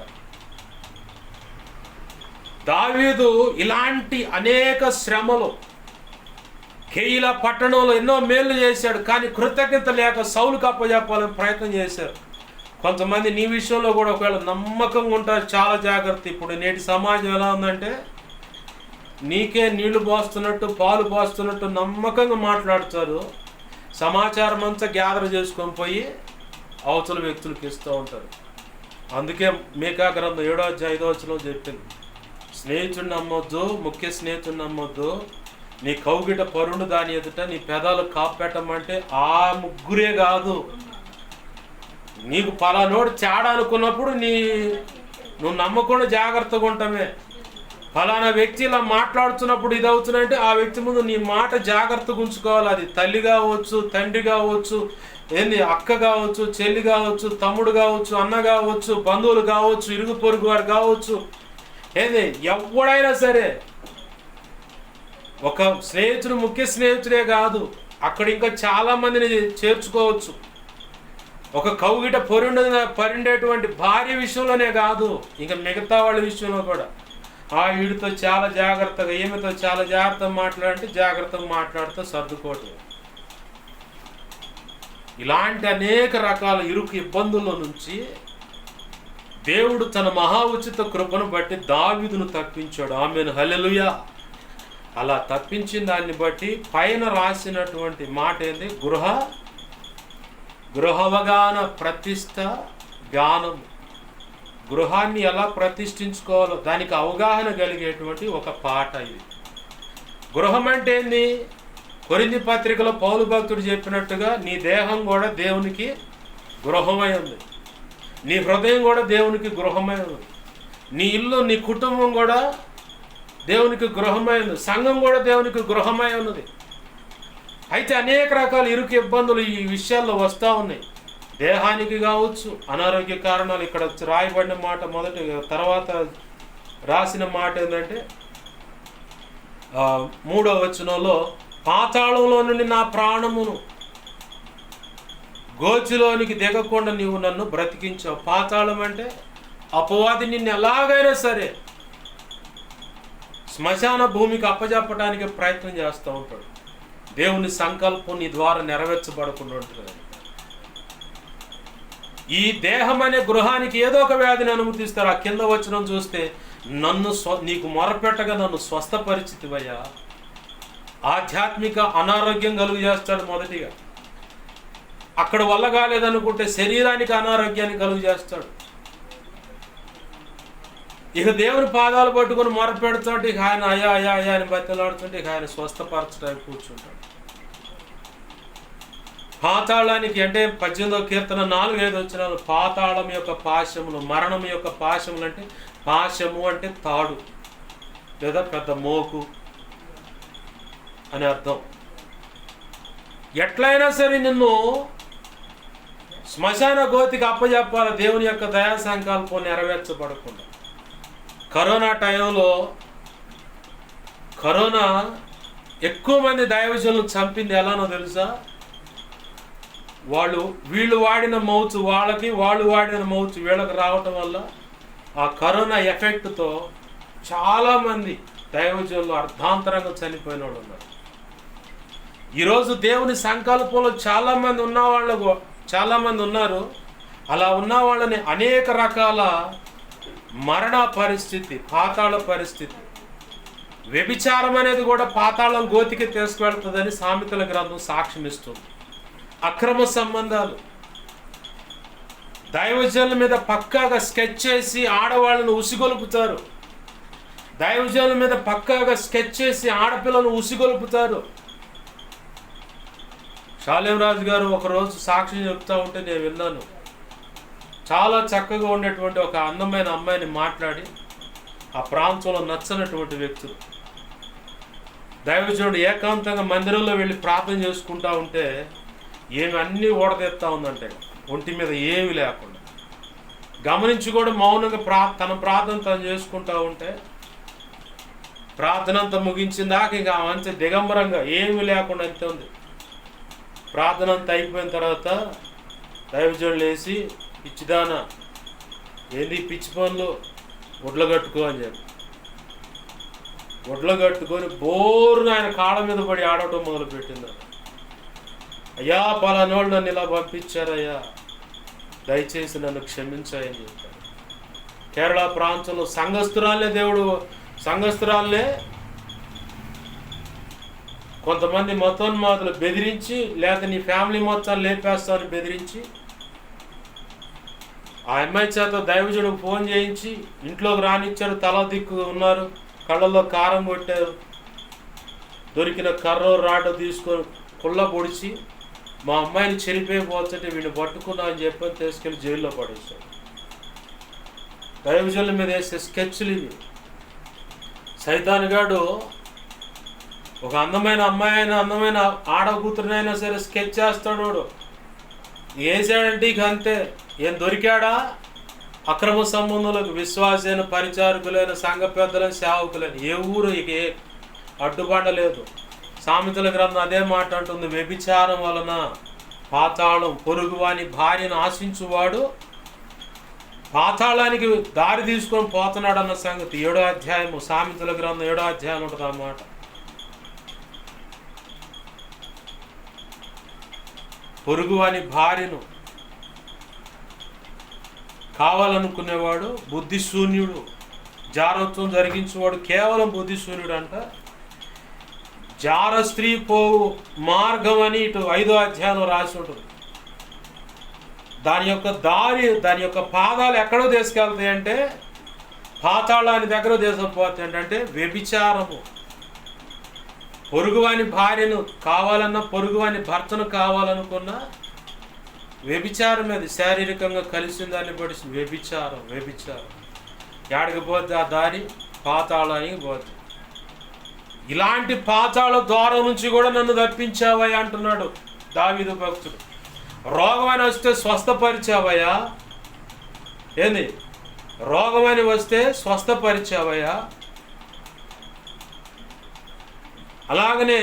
దావీదు ఇలాంటి అనేక శ్రమలు కేయిలా పట్టణంలో ఎన్నో మేలు చేశాడు, కానీ కృతజ్ఞత లేక సౌలుకు అప్పచెప్పాలని ప్రయత్నం చేశారు. కొంతమంది నీ విషయంలో కూడా ఒకవేళ నమ్మకంగా ఉంటారు, చాలా జాగ్రత్త. ఇప్పుడు నేటి సమాజం ఎలా ఉందంటే నీకే నీళ్లు పోస్తున్నట్టు పాలు పోస్తున్నట్టు నమ్మకంగా మాట్లాడుతారు. సమాచారం అంతా గ్యాదర్ చేసుకొని పోయి అవతల వ్యక్తులకు ఇస్తూ ఉంటారు. అందుకే మీకా గ్రంథం 7వ అధ్యాయం 5వ వచనంలో చెప్పింది, స్నేహితుడిని నమ్మొద్దు, ముఖ్య స్నేహితుడిని నమ్మొద్దు, నీ కౌగిట పరుండు దాని ఎదుట నీ పెదాలు కాపెట్టమంటే ఆ ముగ్గురే కాదు, నీకు పలానోడు తేడా అనుకున్నప్పుడు నువ్వు నమ్మకుండా జాగ్రత్తగా ఉంటామే. ఫలానా వ్యక్తి ఇలా మాట్లాడుతున్నప్పుడు ఇది అవుతుందంటే ఆ వ్యక్తి ముందు నీ మాట జాగ్రత్తగా ఉంచుకోవాలి. అది తల్లి కావచ్చు, తండ్రి కావచ్చు, అక్క కావచ్చు, చెల్లి కావచ్చు, తమ్ముడు కావచ్చు, అన్న కావచ్చు, బంధువులు కావచ్చు, ఇరుగు పొరుగు వారు కావచ్చు, ఎవడైనా సరే. ఒక స్నేహితుడు ముఖ్య స్నేహితుడే కాదు, అక్కడ ఇంకా చాలా మందిని చేర్చుకోవచ్చు. ఒక కౌగిట పరుండేటువంటి భార్య విషయంలోనే కాదు, ఇంకా మిగతా వాళ్ళ విషయంలో కూడా వీడితో చాలా జాగ్రత్తగా, ఈమెతో చాలా జాగ్రత్తగా మాట్లాడంటే జాగ్రత్తగా మాట్లాడుతూ సర్దుకోవటం. ఇలాంటి అనేక రకాల ఇరుకు ఇబ్బందుల నుంచి దేవుడు తన మహా ఉచిత కృపను బట్టి దావీదును తప్పించాడు. ఆమెను హల్లెలూయా. అలా తప్పించిన దాన్ని బట్టి పైన రాసినటువంటి మాట ఏంది? గృహవగాన ప్రతిష్ట జ్ఞానం. గృహాన్ని ఎలా ప్రతిష్ఠించుకోవాలో దానికి అవగాహన కలిగేటువంటి ఒక పాట ఇది. గృహం అంటే ఏంది? కొరింథీ పత్రికలో పౌలు భక్తుడు చెప్పినట్టుగా నీ దేహం కూడా దేవునికి గృహమై ఉంది, నీ హృదయం కూడా దేవునికి గృహమై ఉంది, నీ ఇల్లు నీ కుటుంబం కూడా దేవునికి గృహమై ఉంది, సంఘం కూడా దేవునికి గృహమై ఉన్నది. అయితే అనేక రకాల ఇరుకు ఇబ్బందులు ఈ విషయాల్లో వస్తూ ఉన్నాయి. దేహానికి కావచ్చు, అనారోగ్య కారణాలు. ఇక్కడ రాయబడిన మాట మొదటి తర్వాత రాసిన మాట ఏంటంటే 3వ వచనంలో, పాతాళంలో నుండి నా ప్రాణమును గోచిలోనికి దిగకుండా నీవు నన్ను బ్రతికించావు. పాతాళం అంటే అపవాది నిన్ను ఎలాగైనా సరే శ్మశాన భూమికి అప్పజెప్పడానికి ప్రయత్నం చేస్తూ ఉంటాడు. దేవుని సంకల్పం నీ ద్వారా నెరవేర్చబడకుండా ఉంటుంది. ఈ దేహం అనే గృహానికి ఏదో ఒక వ్యాధిని అనుమతిస్తారు. ఆ కింద వచనం చూస్తే, నీకు మొరపెట్టగా నన్ను స్వస్థపరిచితివయ్యా. ఆధ్యాత్మిక అనారోగ్యం కలుగు చేస్తాడు మొదటిగా. అక్కడ వల్ల కాలేదనుకుంటే శరీరానికి అనారోగ్యాన్ని కలుగు చేస్తాడు. ఇక దేవుని పాదాలు పట్టుకొని మొరపెడుతుంటే ఇక ఆయన అయ్యా అయ్యా అయ్యా అని బతిలాడుతుంటే ఇక ఆయన స్వస్థపరచడానికి కూర్చుంటాడు. పాతాళానికి అంటే 18వ కీర్తన 4-5 వచనాలు, పాతాళం యొక్క పాశములు, మరణం యొక్క పాశములు అంటే, పాశము అంటే తాడు లేదా పెద్ద మోకు అని అర్థం. ఎట్లయినా సరే నిన్ను శ్మశాన గోతికి అప్పజెప్పాలి, దేవుని యొక్క దయా సంకల్పం నెరవేర్చబడకుండా. కరోనా టైంలో ఎక్కువ మంది దైవజనులను చంపింది ఎలానో తెలుసా? వీళ్ళు వాడిన మౌత్ వాళ్ళకి, వాళ్ళు వాడిన మౌత్ వీళ్ళకి రావటం వల్ల ఆ కరోనా ఎఫెక్ట్తో చాలామంది దైవజనులు అర్ధాంతరంగా చనిపోయిన వాళ్ళు ఉన్నారు. ఈరోజు దేవుని సంకల్పంలో చాలామంది ఉన్నారు. అలా ఉన్న వాళ్ళని అనేక రకాల మరణ పరిస్థితి, పాతాళ పరిస్థితి, వ్యభిచారం అనేది కూడా పాతాళం గోతికి తీసుకువెళ్తుందని సామెతల గ్రంథం సాక్ష్యం ఇస్తుంది. అక్రమ సంబంధాలు, దైవజనుల మీద పక్కాగా స్కెచ్ చేసి ఆడవాళ్ళను ఉసిగొలుపుతారు. దైవజనుల మీద పక్కాగా స్కెచ్ చేసి ఆడపిల్లను ఉసిగొలుపుతారు. షాలేం రాజు గారు ఒకరోజు సాక్ష్యం చెప్తా ఉంటే నేను విన్నాను. చాలా చక్కగా ఉండేటువంటి ఒక అందమైన అమ్మాయిని మాట్లాడి ఆ ప్రాంతంలో నచ్చనటువంటి వ్యక్తులు, దైవజనుడు ఏకాంతంగా మందిరంలో వెళ్ళి ప్రార్థన చేసుకుంటా ఉంటే ఏమి అన్నీ ఓడదెత్తా ఉందంటే, ఒంటి మీద ఏమి లేకుండా గమనించి కూడా మౌనంగా తన ప్రార్థన తను చేసుకుంటా ఉంటే, ప్రార్థన అంతా ముగించిన దాకా ఇంకా మంచి దిగంబరంగా ఏమి లేకుండా అంతే ఉంది. ప్రార్థన అంతా అయిపోయిన తర్వాత దైవజనులు వేసి, పిచ్చిదానా ఏంది పిచ్చి పనులు, ఒడ్లు కట్టుకో అని చెప్పి ఒడ్లు కట్టుకొని బోరున ఆయన కాళ్ళ మీద పడి ఆడటం మొదలుపెట్టింది. అయ్యా పలానోళ్ళు నన్ను ఇలా పంపించారయ్యా, దయచేసి నన్ను క్షమించాయని చెప్పారు. కేరళ ప్రాంతంలో సంఘస్థురాలనే కొంతమంది మతోన్మాదులు బెదిరించి, లేదా నీ ఫ్యామిలీ మొత్తాన్ని లేపేస్తామని బెదిరించి ఆ అమ్మాయి చేత దైవజుడికి ఫోన్ చేయించి ఇంట్లోకి రానిచ్చారు. తల దిక్కు ఉన్నారు, కళ్ళల్లో కారం కొట్టారు. దొరికిన కర్ర రాడ్డు తీసుకొని కుళ్ళ పొడిచి మా అమ్మాయిని చెరిపోయిపోతుంటే వీడిని పట్టుకున్నా అని చెప్పని తీసుకెళ్ళి జైల్లో పడేశారు. దైవజనుల మీద వేసే స్కెచ్లు ఇవి. సైతాన్ గాడు ఒక అందమైన అమ్మాయి అయినా, అందమైన ఆడకూతురినైనా సరే స్కెచ్ చేస్తాడు. వాడు వేసాడంటే ఇక అంతే. ఏం దొరికాడా? అక్రమ సంబంధులకు విశ్వాసైన, పరిచారకులైన, సంఘ పెద్దలైన, సేవకులైన, ఏ ఊరు ఇక అడ్డుపడలేదు. సామెతల గ్రంథం అదే మాట అంటుంది, వ్యభిచారం వలన పాతాళం, పొరుగువాని భార్యను ఆశించువాడు పాతాళానికి దారి తీసుకొని పోతున్నాడు అన్న సంగతి 7వ అధ్యాయము, సామెతల గ్రంథం 7వ అధ్యాయం ఉంటుంది అన్నమాట. పొరుగువాని భార్యను కావాలనుకునేవాడు బుద్ధిశూన్యుడు, జారత్వం జరిగించేవాడు కేవలం బుద్ధిశూన్యుడు అంట. జార స్త్రీ పోవు మార్గం అని ఇటు 5వ అధ్యాయంలో రాసి ఉంటుంది. దాని యొక్క దారి, దాని యొక్క పాదాలు ఎక్కడో తీసుకెళ్తాయి అంటే పాతాళాన్ని దగ్గర తీసుకుపోతాయి. అంటే వ్యభిచారము. పొరుగువాని భార్యను కావాలన్నా, పొరుగువాని భర్తను కావాలనుకున్నా వ్యభిచారం, అది శారీరకంగా కలిసిన దాన్ని బట్టి వ్యభిచారం. ఎక్కడికి పోతే ఆ దారి పాతాళానికి పోతుంది. ఇలాంటి పాతాళ ద్వారం నుంచి కూడా నన్ను తప్పించావయ్యా అంటున్నాడు దావీదు భక్తుడు. రోగమైన వస్తే స్వస్థపరిచావయ్యా, ఏంది రోగమని వస్తే స్వస్థపరిచావయ్యా. అలాగనే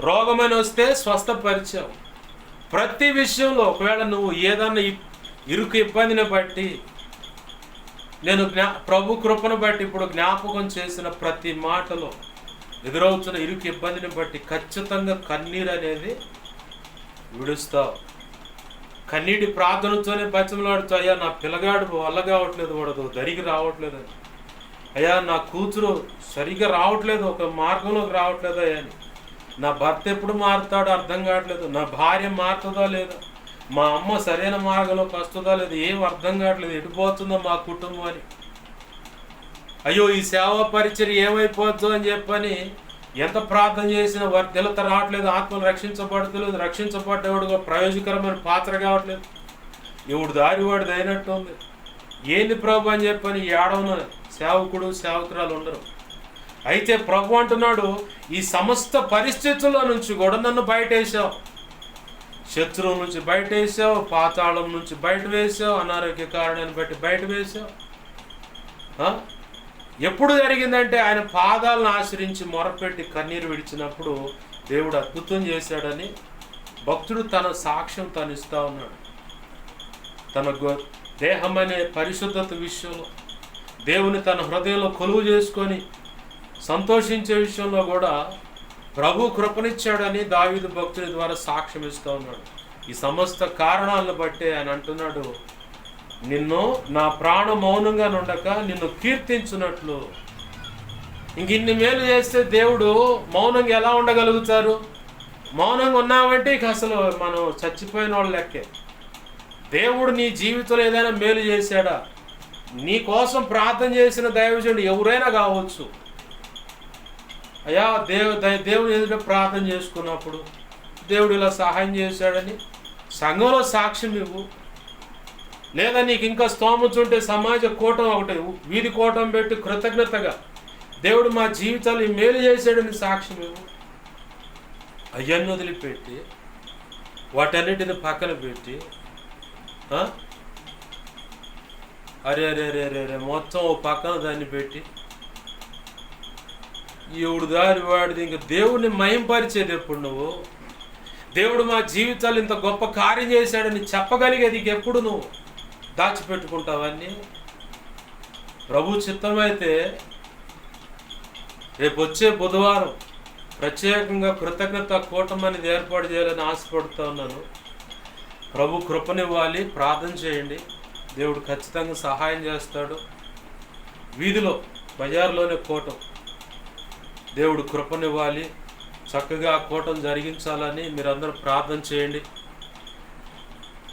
రోగమని వస్తే స్వస్థపరిచావు. ప్రతి విషయంలో ఒకవేళ నువ్వు ఏదన్నా ఇరుకు ఇబ్బందిని బట్టి, నేను ప్రభు కృపను బట్టి ఇప్పుడు జ్ఞాపకం చేసిన ప్రతి మాటలో ఎదురవుతున్న ఇరుకు ఇబ్బందిని బట్టి ఖచ్చితంగా కన్నీరు అనేది విడుస్తావు. కన్నీటి ప్రార్థనతోనే బతిమలాడుతూ, అయ్యా నా పిల్లగాడు వల్ల కావట్లేదు, వాడు దరికి రావట్లేదు, అయ్యా నా కూతురు సరిగ్గా రావట్లేదు, ఒక మార్గంలోకి రావట్లేదు అయ్యా అని. నా భర్త ఎప్పుడు మారుతాడో అర్థం కావట్లేదు, నా భార్య మారుతుందా లేదా, మా అమ్మ సరైన మార్గంలోకి వస్తుందా లేదు, ఏం అర్థం కావట్లేదు, ఎటుపోతుందో మా కుటుంబం అని. అయ్యో ఈ సేవా పరిచర్య ఏమైపోద్దు అని చెప్పని ఎంత ప్రార్థన చేసినా వర్ధిలత రావట్లేదు, ఆత్మలు రక్షించబడతలేదు, రక్షించబడ్డవాడుగా ప్రయోజకరమైన పాత్ర కావట్లేదు, ఎవడు దారి వాడిది అయినట్టు ఉంది. ఏంది ప్రభు అని చెప్పని ఏడవన సేవకుడు సేవకురాలు ఉండరు. అయితే ప్రభు అంటున్నాడు, ఈ సమస్త పరిస్థితుల్లో నుంచి కూడా నన్ను బయట వేసావు, శత్రువు నుంచి బయట వేసావు, పాతాళం నుంచి బయట వేసావు, అనారోగ్య కారణాన్ని బట్టి బయట వేసావు, ఎప్పుడు జరిగిందంటే ఆయన పాదాలను ఆశ్రయించి మొరపెట్టి కన్నీరు విడిచినప్పుడు దేవుడు అద్భుతం చేశాడని భక్తుడు తన సాక్ష్యం తను ఇస్తా ఉన్నాడు. తన దేహం అనే పరిశుద్ధత విషయంలో, దేవుని తన హృదయంలో కొలువు చేసుకొని సంతోషించే విషయంలో కూడా ప్రభు కృపనిచ్చాడని దావీదు భక్తుని ద్వారా సాక్ష్యం ఇస్తూ ఉన్నాడు. ఈ సమస్త కారణాలను బట్టి ఆయన అంటున్నాడు, నిన్ను నా ప్రాణం మౌనంగా నుండక నిన్ను కీర్తించున్నట్లు. ఇంక ఇన్ని మేలు చేస్తే దేవుడు మౌనంగా ఎలా ఉండగలుగుతారు? మౌనంగా ఉన్నామంటే ఇక అసలు మనం చచ్చిపోయిన వాళ్ళ లెక్కే. దేవుడు నీ జీవితంలో ఏదైనా మేలు చేశాడా? నీ కోసం ప్రార్థన చేసిన దైవజనుడు ఎవరైనా కావచ్చు. అయ్యా దేవుని ఎదుట ప్రార్థన చేసుకున్నప్పుడు దేవుడు ఇలా సహాయం చేశాడని సంఘంలో సాక్ష్యం ఇవ్వు. లేదా నీకు ఇంకా స్తోమత ఉంటే సమాజ కూటం ఒకటి, వీధి కూటం పెట్టి కృతజ్ఞతగా దేవుడు మా జీవితాలు మేలు చేశాడని సాక్ష్యం ఇవ్వు. అయ్యన్ని వదిలిపెట్టి వాటన్నిటిని పక్కన పెట్టి అరే అరే రే రే రే మొత్తం ఓ పక్కన దాన్ని పెట్టి ఎవడు దారి వాడిది. ఇంక దేవుడిని మయంపరిచేది ఎప్పుడు నువ్వు? దేవుడు మా జీవితాలు ఇంత గొప్ప కార్యం చేశాడని చెప్పగలిగేది ఎప్పుడు నువ్వు దాచిపెట్టుకుంటావన్నీ? ప్రభు చిత్తమైతే రేపు వచ్చే బుధవారం ప్రత్యేకంగా కృతజ్ఞత కూటమి అనేది ఏర్పాటు చేయాలని ఆశపడుతూ ఉన్నాను. ప్రభు కృపనివ్వాలి, ప్రార్థన చేయండి. దేవుడు ఖచ్చితంగా సహాయం చేస్తాడు. వీధిలో బజార్లోనే కూటం, దేవుడు కృపనివ్వాలి, చక్కగా కూటం జరిగించాలని మీరందరూ ప్రార్థన చేయండి.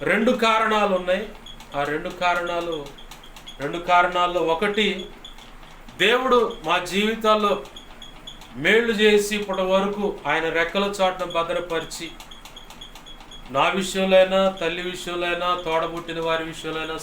2 కారణాలు ఉన్నాయి. ఆ 2 కారణాల్లో ఒకటి, దేవుడు మా జీవితాల్లో మేళ్లు చేసి ఇప్పటి వరకు ఆయన రెక్కల చాటున భద్రపరిచి, నా విషయంలో అయినా, తల్లి విషయంలో అయినా, తోడబుట్టిన వారి విషయంలో అయినా